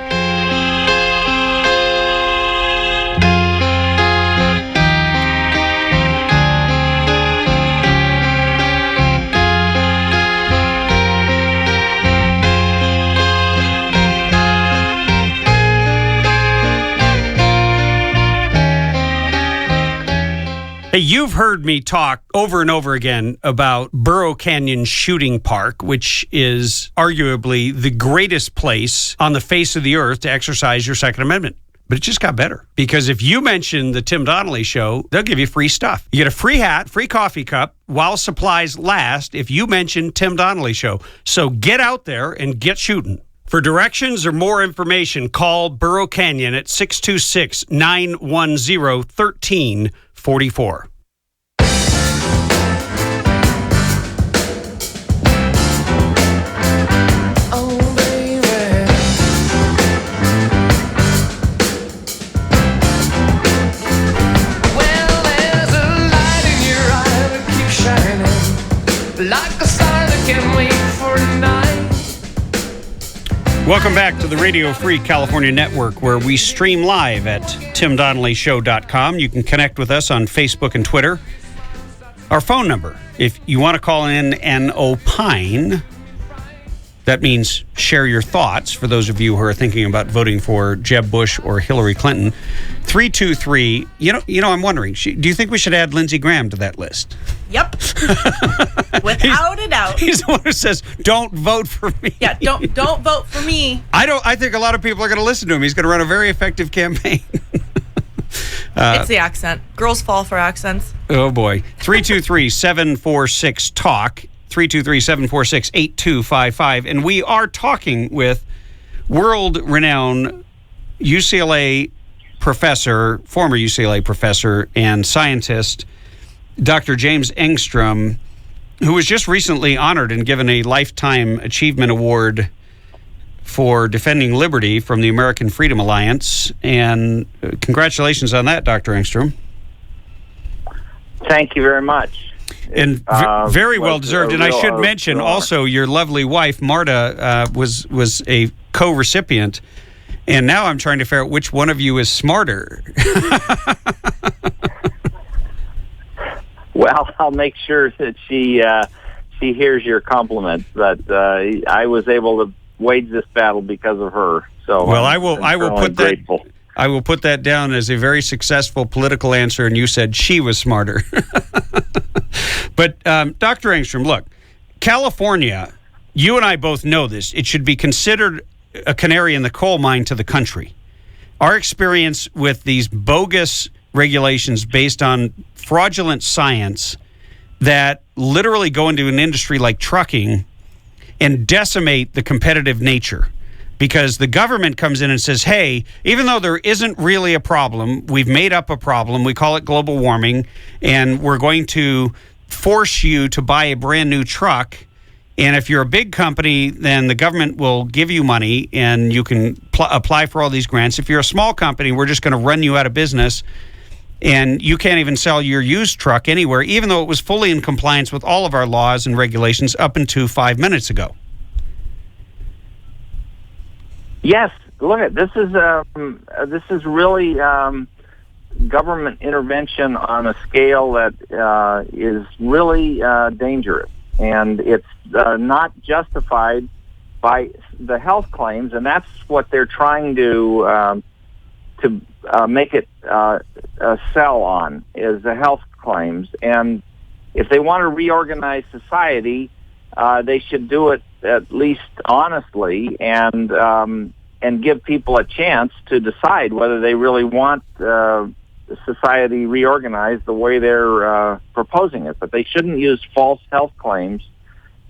Hey, you've heard me talk over and over again about Burro Canyon Shooting Park, which is arguably the greatest place on the face of the earth to exercise your Second Amendment. But it just got better, because if you mention the Tim Donnelly Show, they'll give you free stuff. You get a free hat, free coffee cup, while supplies last, if you mention Tim Donnelly Show. So get out there and get shooting. For directions or more information, call Burro Canyon at 626-910-1344. Welcome back to the Radio Free California Network, where we stream live at timdonnellyshow.com. You can connect with us on Facebook and Twitter. Our phone number, if you want to call in and opine, that means share your thoughts, for those of you who are thinking about voting for Jeb Bush or Hillary Clinton, 323. I'm wondering, do you think we should add Lindsey Graham to that list? Yep. Without a doubt. He's the one who says, don't vote for me. Yeah, don't vote for me. I think a lot of people are going to listen to him. He's going to run a very effective campaign. It's the accent. Girls fall for accents. Oh, boy. 323-746-TALK. 323-746-8255. And we are talking with world-renowned UCLA professor, former UCLA professor and scientist, Dr. James Engstrom, who was just recently honored and given a Lifetime Achievement Award for defending liberty from the American Freedom Alliance. And congratulations on that, Dr. Engstrom. Thank you very much. And very well deserved. And I should mention also your lovely wife, Marta, was a co-recipient. And now I'm trying to figure out which one of you is smarter. Well, I'll make sure that she hears your compliments. But I was able to wage this battle because of her. So well, I will put grateful. that. I will put that down as a very successful political answer, and you said she was smarter. But Dr. Engstrom, look, California you and I both know this. It should be considered a canary in the coal mine to the country. Our experience with these bogus regulations based on fraudulent science that literally go into an industry like trucking and decimate the competitive nature, because the government comes in and says, hey, even though there isn't really a problem, we've made up a problem, we call it global warming, and we're going to force you to buy a brand new truck. And if you're a big company, then the government will give you money and you can apply for all these grants. If you're a small company, we're just going to run you out of business and you can't even sell your used truck anywhere, even though it was fully in compliance with all of our laws and regulations up until 5 minutes ago. Yes, look at this is really government intervention on a scale that is really dangerous, and it's not justified by the health claims, and that's what they're trying to make it sell on, is the health claims. And if they want to reorganize society, they should do it at least honestly and give people a chance to decide whether they really want society reorganized the way they're proposing it. But they shouldn't use false health claims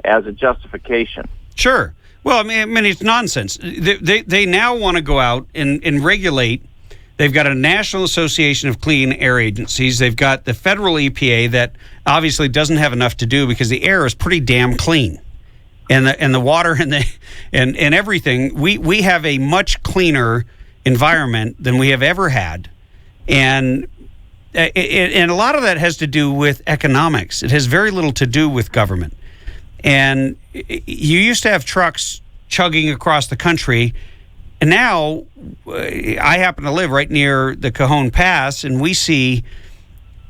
as a justification. Sure. Well, I mean, it's nonsense. They now want to go out and regulate. They've got a National Association of Clean Air Agencies. They've got the federal EPA that obviously doesn't have enough to do because the air is pretty damn clean. And the water and everything, we have a much cleaner environment than we have ever had, and a lot of that has to do with economics. It has very little to do with government. And you used to have trucks chugging across the country, and now I happen to live right near the Cajon Pass, and we see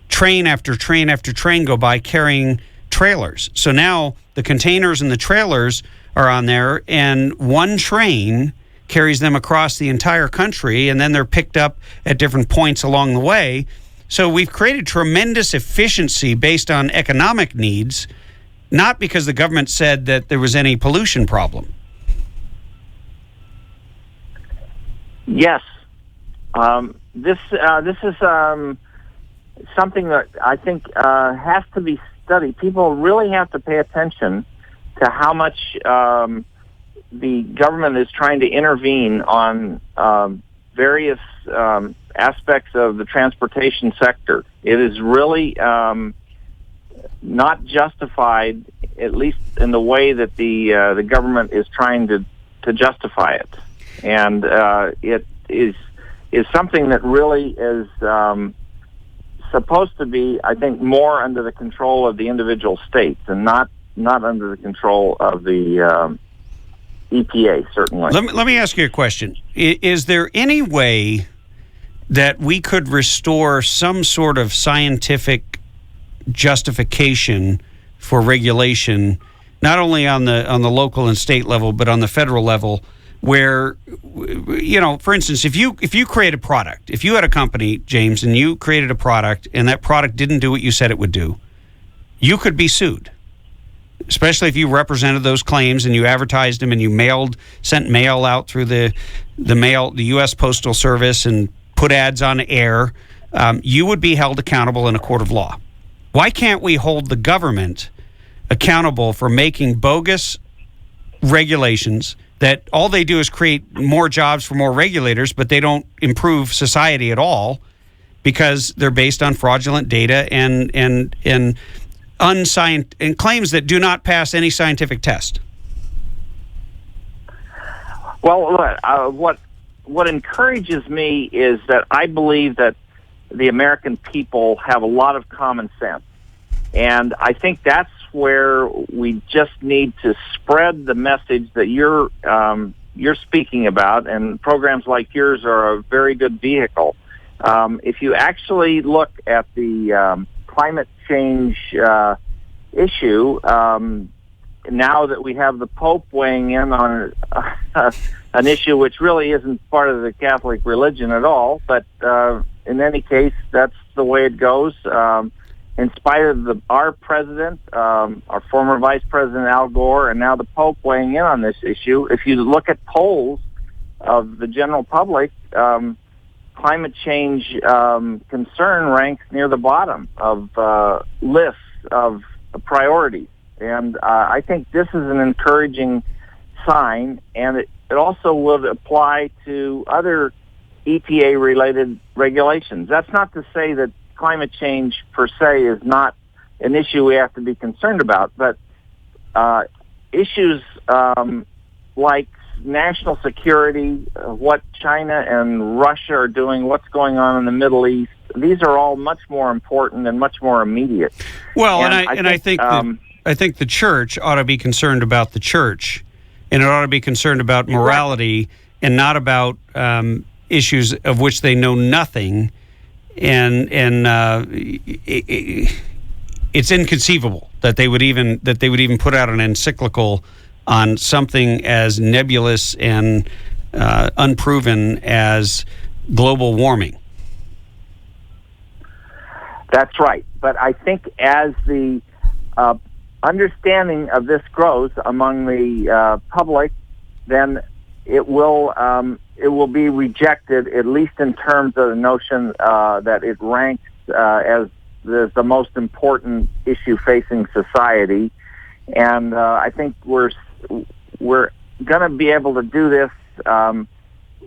train after train after train go by carrying trailers. So now the containers and the trailers are on there, and one train carries them across the entire country, and then they're picked up at different points along the way. So we've created tremendous efficiency based on economic needs, not because the government said that there was any pollution problem. Yes. This is something that I think has to be studied. People really have to pay attention to how much the government is trying to intervene on various aspects of the transportation sector. It is really not justified, at least in the way that the government is trying to justify it, and it is something that really is supposed to be, I think, more under the control of the individual states and not under the control of the EPA, certainly. Let me ask you a question. Is there any way that we could restore some sort of scientific justification for regulation, not only on the local and state level, but on the federal level, where, you know, for instance, if you create a product, if you had a company, James, and you created a product and that product didn't do what you said it would do, you could be sued, especially if you represented those claims and you advertised them and you sent mail out through the U.S. Postal Service and put ads on air. You would be held accountable in a court of law. Why can't we hold the government accountable for making bogus regulations that all they do is create more jobs for more regulators, but they don't improve society at all because they're based on fraudulent data and claims that do not pass any scientific test? Well, what encourages me is that I believe that the American people have a lot of common sense. And I think that's where we just need to spread the message that you're speaking about, and programs like yours are a very good vehicle. If you actually look at the climate change issue, now that we have the Pope weighing in on an issue which really isn't part of the Catholic religion at all, but in any case, that's the way it goes. in spite of our president, our former Vice President Al Gore, and now the Pope weighing in on this issue, if you look at polls of the general public, climate change concern ranks near the bottom of lists of priorities. And I think this is an encouraging sign, and it also would apply to other EPA-related regulations. That's not to say that climate change per se is not an issue we have to be concerned about, but issues like national security, what China and Russia are doing, what's going on in the Middle East, these are all much more important and much more immediate. Well, I think the church ought to be concerned about the church, and it ought to be concerned about morality and not about issues of which they know nothing. And it's inconceivable that they would even put out an encyclical on something as nebulous and unproven as global warming. That's right. But I think as the understanding of this grows among the public, then it will be rejected, at least in terms of the notion that it ranks as the most important issue facing society. And I think we're going to be able to do this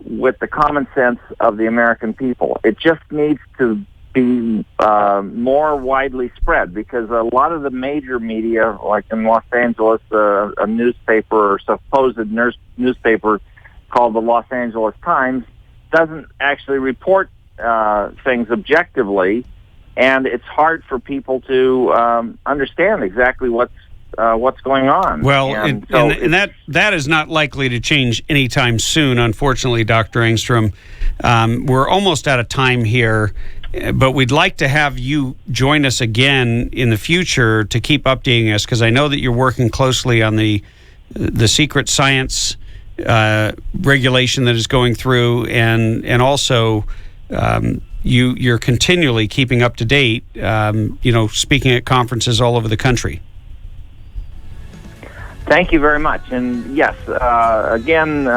with the common sense of the American people. It just needs to be more widely spread, because a lot of the major media, like in Los Angeles, a newspaper or supposed newspaper called the Los Angeles Times, doesn't actually report things objectively, and it's hard for people to understand exactly what's going on. Well, and that is not likely to change anytime soon, unfortunately, Dr. Engstrom. We're almost out of time here, but we'd like to have you join us again in the future to keep updating us, because I know that you're working closely on the secret science regulation that is going through, and also you're continually keeping up to date, speaking at conferences all over the country. Thank you very much. And yes, again,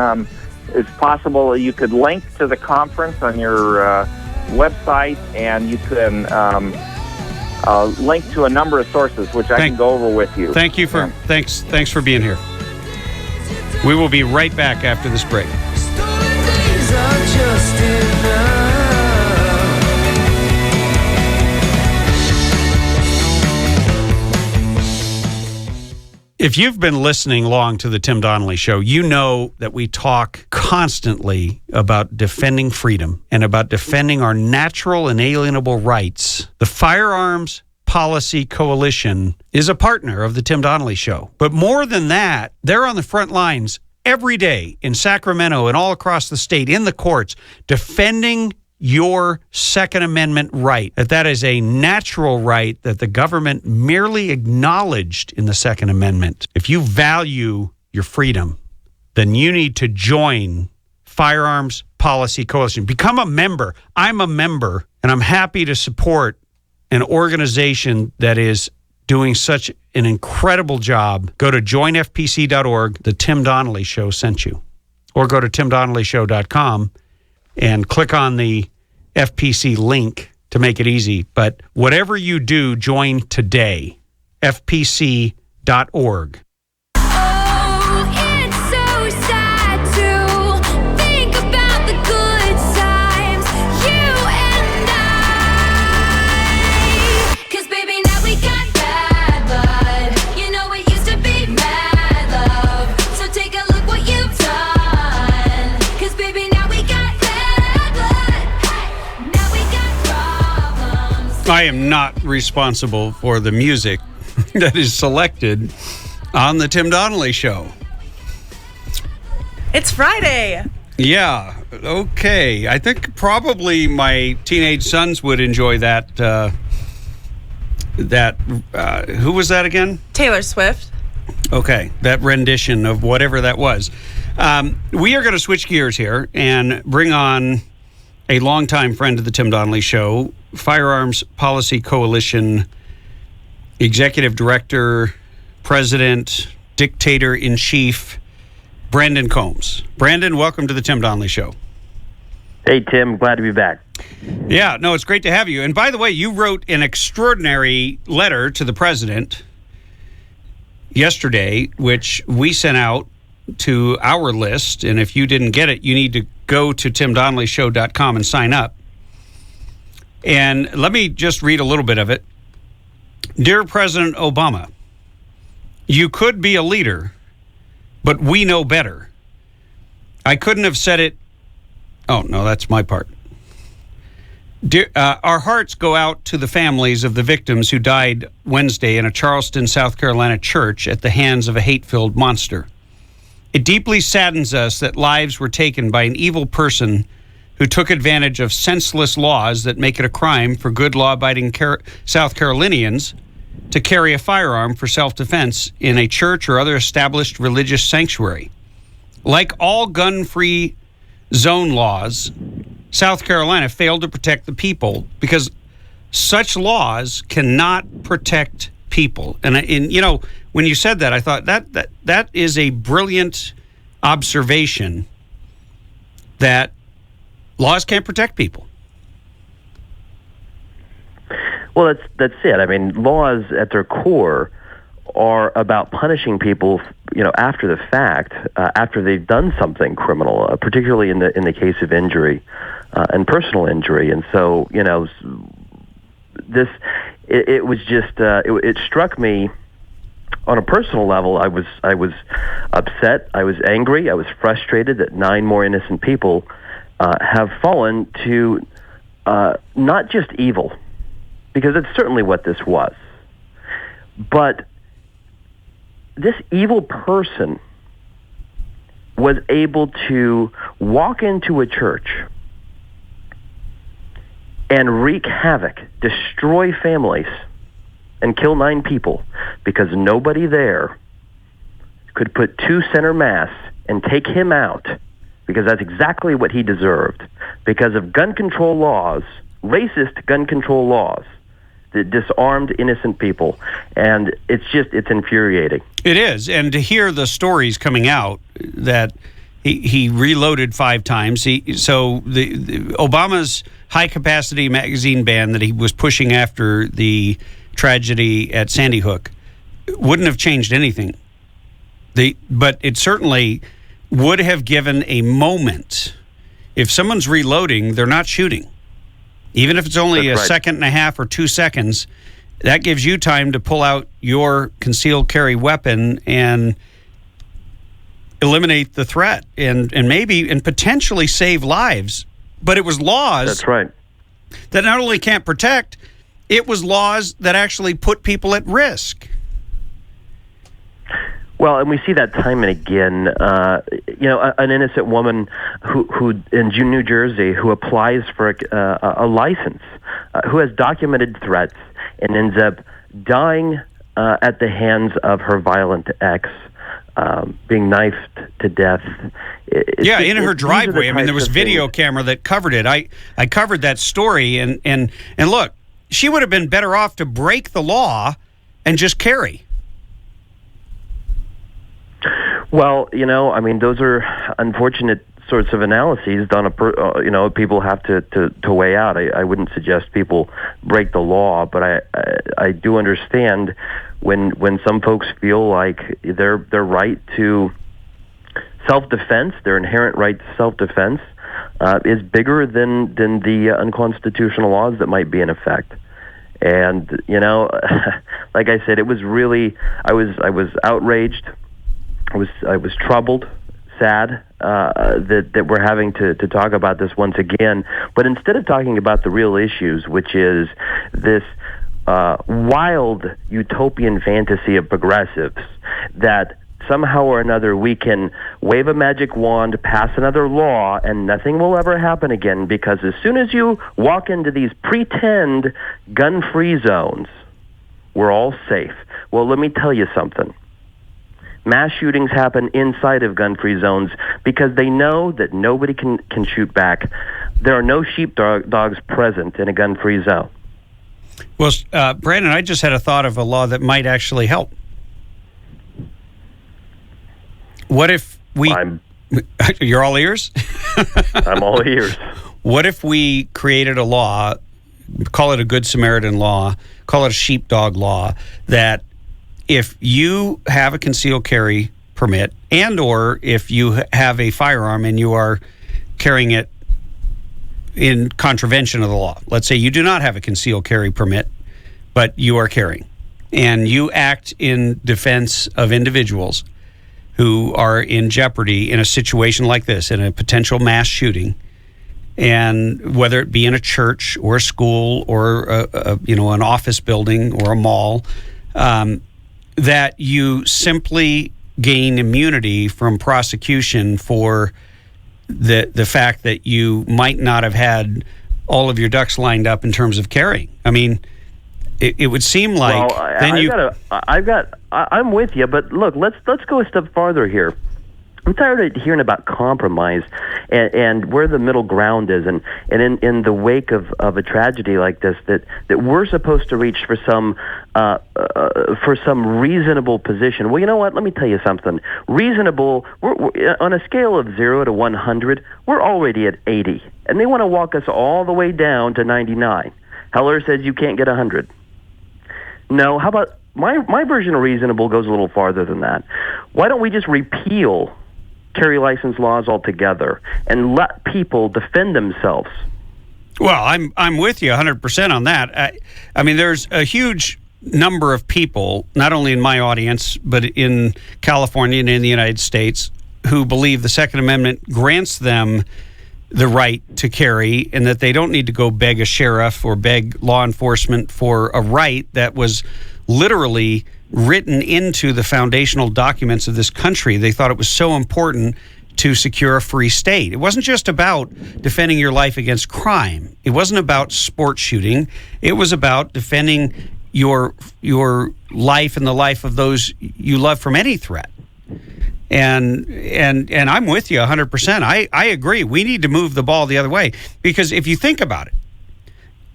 it's possible you could link to the conference on your website, and you can link to a number of sources, which I can go over with you. Thank you for thanks for being here. We will be right back after this break. If you've been listening long to the Tim Donnelly Show, you know that we talk constantly about defending freedom and about defending our natural and inalienable rights. The Firearms Policy Coalition is a partner of the Tim Donnelly Show. But more than that, they're on the front lines every day in Sacramento and all across the state, in the courts, defending your Second Amendment right. That is a natural right that the government merely acknowledged in the Second Amendment. If you value your freedom, then you need to join Firearms Policy Coalition. Become a member. I'm a member, and I'm happy to support an organization that is doing such an incredible job. Go to joinfpc.org. The Tim Donnelly Show sent you. Or go to timdonnellyshow.com and click on the FPC link to make it easy. But whatever you do, join today. FPC.org. I am not responsible for the music that is selected on the Tim Donnelly Show. It's Friday. Yeah. Okay. I think probably my teenage sons would enjoy that. Who was that again? Taylor Swift. Okay. That rendition of whatever that was. We are going to switch gears here and bring on a longtime friend of the Tim Donnelly Show, Firearms Policy Coalition Executive Director, President, Dictator-in-Chief, Brandon Combs. Brandon, welcome to the Tim Donnelly Show. Hey, Tim. Glad to be back. Yeah, no, it's great to have you. And by the way, you wrote an extraordinary letter to the president yesterday, which we sent out to our list. And if you didn't get it, you need to go to timdonnellyshow.com and sign up. And let me just read a little bit of it. Dear President Obama, you could be a leader, but we know better. I couldn't have said it. Oh, no, that's my part. Dear, our hearts go out to the families of the victims who died Wednesday in a Charleston, South Carolina church at the hands of a hate-filled monster. It deeply saddens us that lives were taken by an evil person who took advantage of senseless laws that make it a crime for good law-abiding South Carolinians to carry a firearm for self-defense in a church or other established religious sanctuary. Like all gun-free zone laws, South Carolina failed to protect the people because such laws cannot protect people. And you know, when you said that, I thought that is a brilliant observation, that laws can't protect people. Well, that's it. I mean, laws at their core are about punishing people, after the fact, after they've done something criminal, particularly in the case of injury and personal injury. And so, it was just it struck me on a personal level. I was upset. I was angry. I was frustrated that 9 more innocent people have fallen to not just evil, because it's certainly what this was, but this evil person was able to walk into a church and wreak havoc, destroy families, and kill 9 people because nobody there could put 2 center mass and take him out, because that's exactly what he deserved, because of gun control laws, racist gun control laws that disarmed innocent people. And it's infuriating. It is. And to hear the stories coming out that he reloaded 5 times. So the Obama's high-capacity magazine ban that he was pushing after the tragedy at Sandy Hook wouldn't have changed anything. But it certainly would have given a moment. If someone's reloading, they're not shooting. Even if it's only a second and a half or 2 seconds, that gives you time to pull out your concealed carry weapon and eliminate the threat and potentially save lives. But it was laws. That's right. That not only can't protect, it was laws that actually put people at risk. Well, and we see that time and again. An innocent woman who in New Jersey who applies for a license, who has documented threats and ends up dying at the hands of her violent ex, being knifed to death. In her driveway. I mean, there was video camera that covered it. I covered that story, and look, she would have been better off to break the law and just carry. Well, those are unfortunate sorts of analyses people have to weigh out. I wouldn't suggest people break the law, but I do understand when some folks feel like their right to self-defense, their inherent right to self-defense, is bigger than the unconstitutional laws that might be in effect. And like I said, it was really I was outraged. I was troubled, sad that we're having to talk about this once again. But instead of talking about the real issues, which is this wild utopian fantasy of progressives that somehow or another we can wave a magic wand, pass another law, and nothing will ever happen again, because as soon as you walk into these pretend gun-free zones, we're all safe. Well, let me tell you something. Mass shootings happen inside of gun-free zones because they know that nobody can shoot back. There are no sheepdogs present in a gun-free zone. Well, Brandon, I just had a thought of a law that might actually help. What if we... You're all ears? I'm all ears. What if we created a law, call it a Good Samaritan law, call it a sheepdog law, that if you have a concealed carry permit and or if you have a firearm and you are carrying it in contravention of the law, let's say you do not have a concealed carry permit, but you are carrying, and you act in defense of individuals who are in jeopardy in a situation like this, in a potential mass shooting, and whether it be in a church or a school or an office building or a mall, that you simply gain immunity from prosecution for the fact that you might not have had all of your ducks lined up in terms of carrying. I mean, it would seem like I'm with you, but look, let's go a step farther here. I'm tired of hearing about compromise and where the middle ground is, and in the wake of a tragedy like this, that we're supposed to reach for some reasonable position. Well, you know what? Let me tell you something. Reasonable. We're on a scale of 0 to 100. We're already at 80, and they want to walk us all the way down to 99. Heller says you can't get 100. No, how about my version of reasonable goes a little farther than that. Why don't we just repeal carry license laws altogether and let people defend themselves? Well, I'm with you 100% on that. I mean, there's a huge number of people, not only in my audience, but in California and in the United States, who believe the Second Amendment grants them the right to carry, and that they don't need to go beg a sheriff or beg law enforcement for a right that was literally written into the foundational documents of this country. They thought it was so important to secure a free state. It wasn't just about defending your life against crime. It wasn't about sport shooting. It was about defending your life and the life of those you love from any threat. And I'm with you 100%. I agree. We need to move the ball the other way, because if you think about it,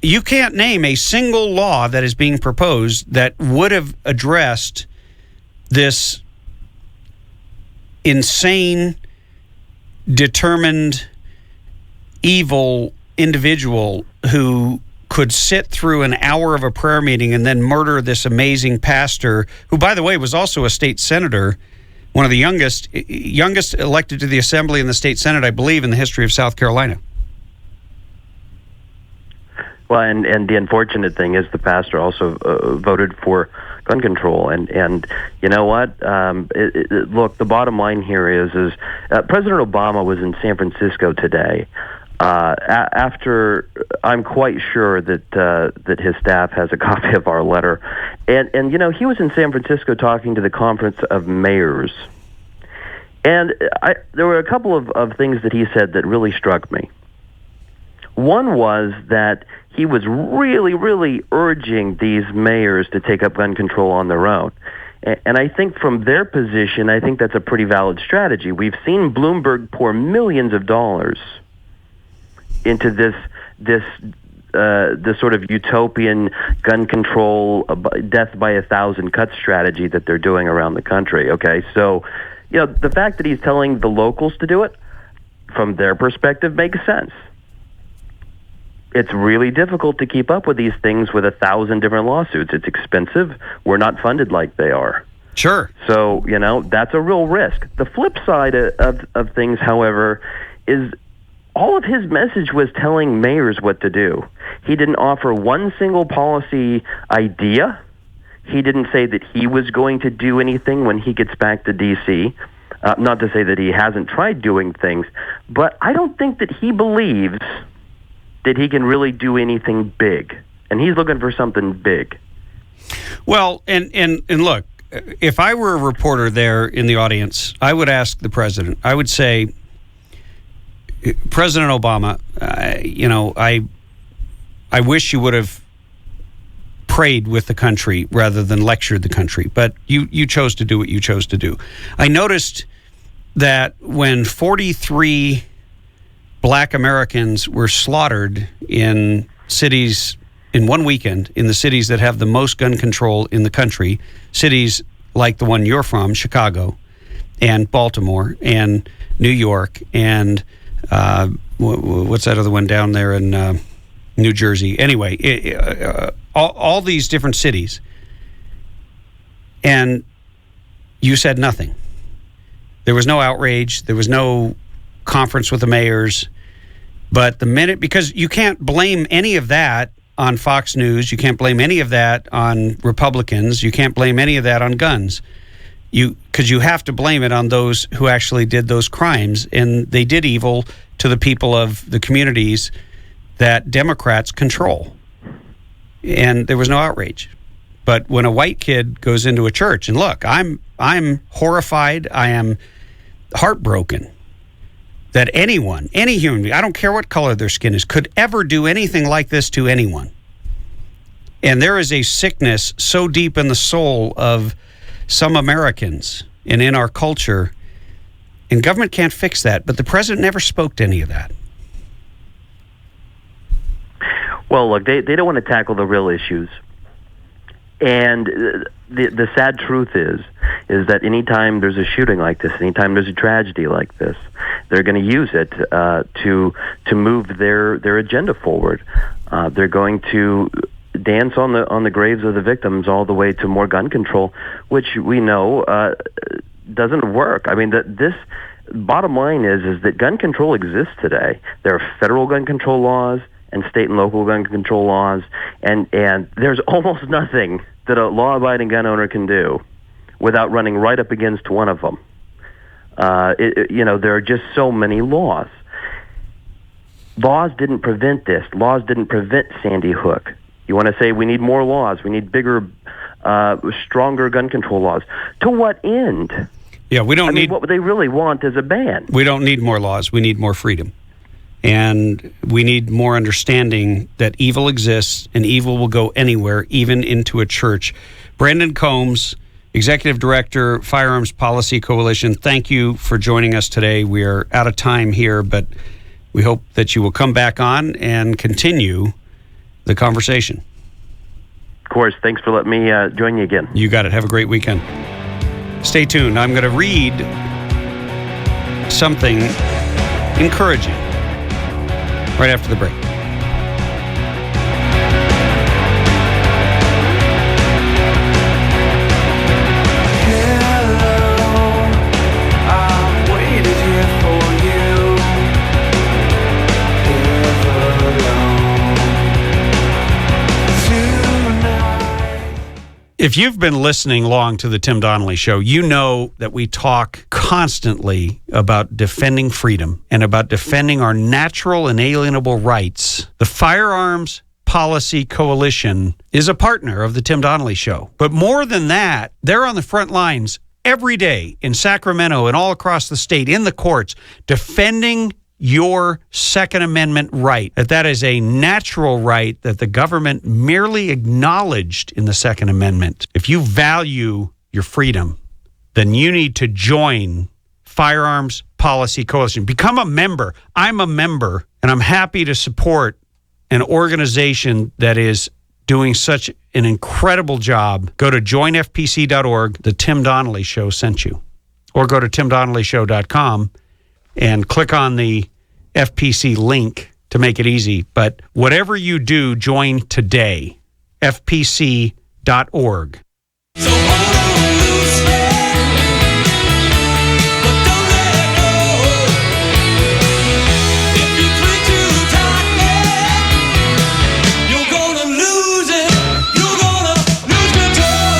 you can't name a single law that is being proposed that would have addressed this insane, determined, evil individual who could sit through an hour of a prayer meeting and then murder this amazing pastor, who, by the way, was also a state senator, one of the youngest elected to the Assembly and the state Senate, I believe, in the history of South Carolina. Well, and the unfortunate thing is the pastor also voted for gun control, and you know what? Look, the bottom line here is President Obama was in San Francisco today. After, I'm quite sure that his staff has a copy of our letter, and you know, he was in San Francisco talking to the Conference of Mayors, and there were a couple of things that he said that really struck me. One was that he was really, really urging these mayors to take up gun control on their own. And I think from their position, I think that's a pretty valid strategy. We've seen Bloomberg pour millions of dollars into this sort of utopian gun control, death by 1,000 cuts strategy that they're doing around the country. Okay, so you know, the fact that he's telling the locals to do it, from their perspective, makes sense. It's really difficult to keep up with these things with 1,000 different lawsuits. It's expensive. We're not funded like they are. Sure. So, you know, that's a real risk. The flip side of things, however, is all of his message was telling mayors what to do. He didn't offer one single policy idea. He didn't say that he was going to do anything when he gets back to D.C., not to say that he hasn't tried doing things, but I don't think that he believes that he can really do anything big. And he's looking for something big. Well, and look, if I were a reporter there in the audience, I would ask the president. I would say, President Obama, you know, I wish you would have prayed with the country rather than lectured the country, but you chose to do what you chose to do. I noticed that when 43 Black Americans were slaughtered in cities in one weekend in the cities that have the most gun control in the country, cities like the one you're from, Chicago, and Baltimore, and New York, and what's that other one down there in New Jersey? Anyway, all these different cities. And you said nothing. There was no outrage. There was no conference with the mayors. But the minute, because you can't blame any of that on Fox News, you can't blame any of that on Republicans, you can't blame any of that on guns. Because you have to blame it on those who actually did those crimes, and they did evil to the people of the communities that Democrats control. And there was no outrage. But when a white kid goes into a church, and look, I'm horrified, I am heartbroken that anyone, any human being, I don't care what color their skin is, could ever do anything like this to anyone. And there is a sickness so deep in the soul of some Americans and in our culture, and government can't fix that. But the president never spoke to any of that. Well, look, they don't want to tackle the real issues. And the sad truth is that anytime there's a shooting like this, anytime there's a tragedy like this, they're going to use it to move their agenda forward. They're going to dance on the graves of the victims all the way to more gun control, which we know doesn't work. I mean, this bottom line is that gun control exists today. There are federal gun control laws and state and local gun control laws, and there's almost nothing that a law-abiding gun owner can do without running right up against one of them. There are just so many laws. Laws didn't prevent this. Laws didn't prevent Sandy Hook. You want to say we need more laws, we need bigger, stronger gun control laws. To what end? Yeah, we don't need... what they really want is a ban. We don't need more laws. We need more freedom. And we need more understanding that evil exists and evil will go anywhere, even into a church. Brandon Combs, Executive Director, Firearms Policy Coalition, thank you for joining us today. We are out of time here, but we hope that you will come back on and continue the conversation. Of course. Thanks for letting me join you again. You got it. Have a great weekend. Stay tuned. I'm going to read something encouraging right after the break. If you've been listening long to the Tim Donnelly Show, you know that we talk constantly about defending freedom and about defending our natural inalienable rights. The Firearms Policy Coalition is a partner of the Tim Donnelly Show. But more than that, they're on the front lines every day in Sacramento and all across the state, in the courts, defending your Second Amendment right, that is a natural right that the government merely acknowledged in the Second Amendment. If you value your freedom, then you need to join Firearms Policy Coalition. Become a member. I'm a member, and I'm happy to support an organization that is doing such an incredible job. Go to joinfpc.org. The Tim Donnelly Show sent you. Or go to timdonnellyshow.com and click on the FPC link to make it easy. But whatever you do, join today. FPC.org. So hold on loosely, but don't let it go. If you cling too tightly, you're gonna lose it. You're gonna lose control.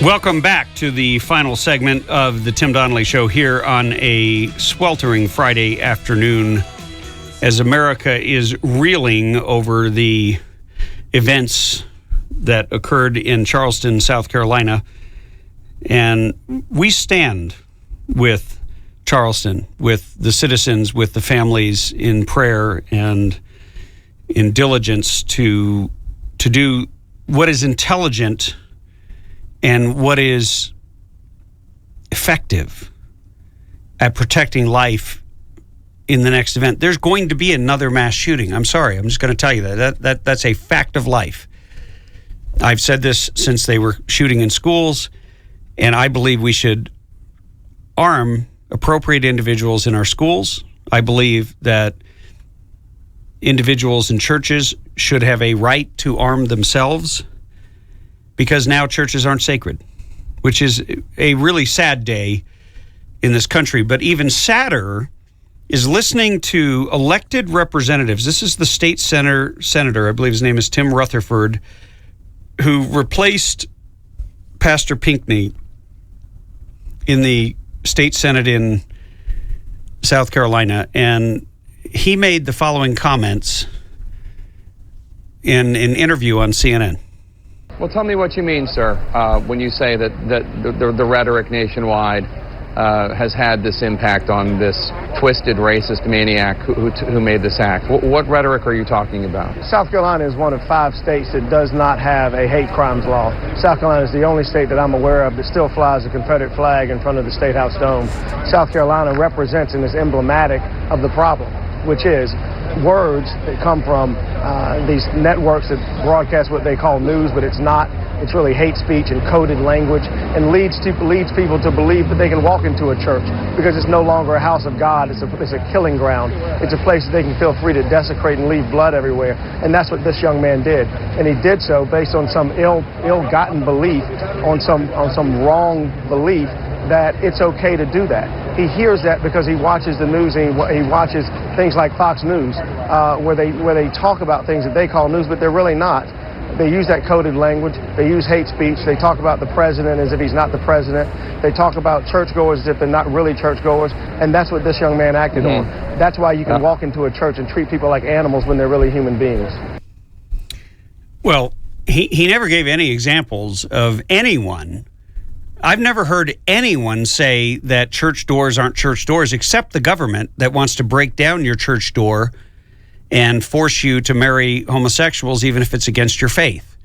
Welcome back to the final segment of the Tim Donnelly Show here on a sweltering Friday afternoon as America is reeling over the events that occurred in Charleston, South Carolina. And we stand with Charleston, with the citizens, with the families in prayer and in diligence to do what is intelligent and what is effective at protecting life in the next event. There's going to be another mass shooting. I'm sorry. I'm just going to tell you that's a fact of life. I've said this since they were shooting in schools, and I believe we should arm appropriate individuals in our schools. I believe that individuals in churches should have a right to arm themselves, because now churches aren't sacred, which is a really sad day in this country. But even sadder is listening to elected representatives. This is the state senator, I believe his name is Tim Rutherford, who replaced Pastor Pinckney in the state senate in South Carolina. And he made the following comments in an interview on CNN. Well, tell me what you mean, sir, when you say that the rhetoric nationwide has had this impact on this twisted racist maniac who made this act. What rhetoric are you talking about? South Carolina is one of 5 states that does not have a hate crimes law. South Carolina is the only state that I'm aware of that still flies the Confederate flag in front of the State House dome. South Carolina represents and is emblematic of the problem, which is words that come from these networks that broadcast what they call news, but it's not. It's really hate speech and coded language, and leads people to believe that they can walk into a church because it's no longer a house of God. It's a killing ground. It's a place that they can feel free to desecrate and leave blood everywhere. And that's what this young man did. And he did so based on some ill-gotten belief, on some wrong belief that it's okay to do that. He hears that because he watches the news, and he watches things like Fox News, where they talk about things that they call news, but they're really not. They use that coded language. They use hate speech. They talk about the president as if he's not the president. They talk about churchgoers as if they're not really churchgoers. And that's what this young man acted on. That's why you can walk into a church and treat people like animals when they're really human beings. Well, he never gave any examples of anyone. I've never heard anyone say that church doors aren't church doors, except the government that wants to break down your church door and force you to marry homosexuals, even if it's against your faith.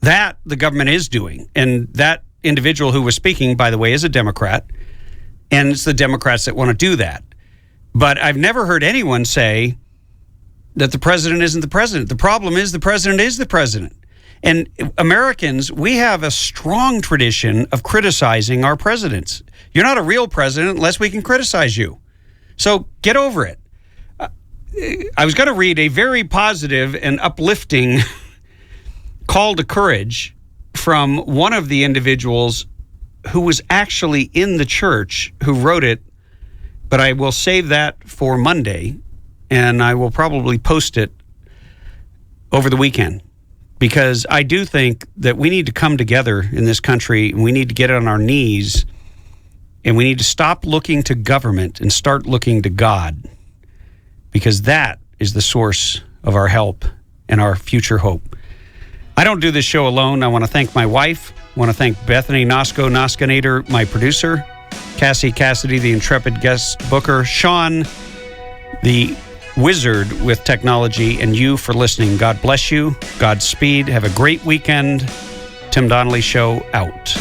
That the government is doing. And that individual who was speaking, by the way, is a Democrat. And it's the Democrats that want to do that. But I've never heard anyone say that the president isn't the president. The problem is the president is the president. And Americans, we have a strong tradition of criticizing our presidents. You're not a real president unless we can criticize you. So get over it. I was going to read a very positive and uplifting call to courage from one of the individuals who was actually in the church who wrote it, but I will save that for Monday, and I will probably post it over the weekend, because I do think that we need to come together in this country, and we need to get on our knees, and we need to stop looking to government and start looking to God, because that is the source of our help and our future hope. I don't do this show alone. I want to thank my wife. I want to thank Bethany Noskanator, my producer, Cassie Cassidy, the intrepid guest booker, Sean, the wizard with technology, and you for listening. God bless you. Godspeed. Have a great weekend. Tim Donnelly Show out.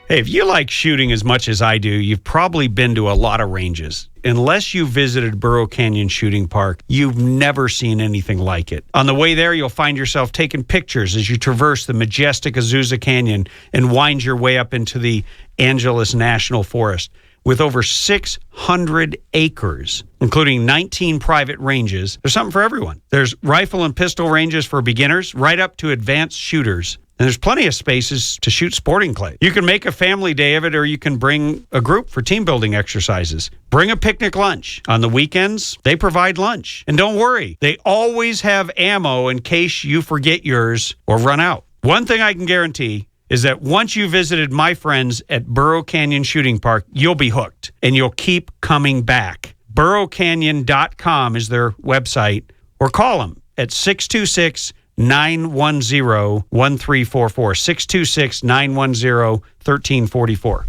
Hey, if you like shooting as much as I do, you've probably been to a lot of ranges. Unless you visited Burro Canyon Shooting Park, you've never seen anything like it. On the way there, you'll find yourself taking pictures as you traverse the majestic Azusa Canyon and wind your way up into the Angeles National Forest. With over 600 acres, including 19 private ranges, there's something for everyone. There's rifle and pistol ranges for beginners, right up to advanced shooters. And there's plenty of spaces to shoot sporting clay. You can make a family day of it, or you can bring a group for team building exercises. Bring a picnic lunch. On the weekends, they provide lunch. And don't worry, they always have ammo in case you forget yours or run out. One thing I can guarantee is that once you visited my friends at Burro Canyon Shooting Park, you'll be hooked and you'll keep coming back. BurroCanyon.com is their website, or call them at 626-910-1344, 626-910-1344.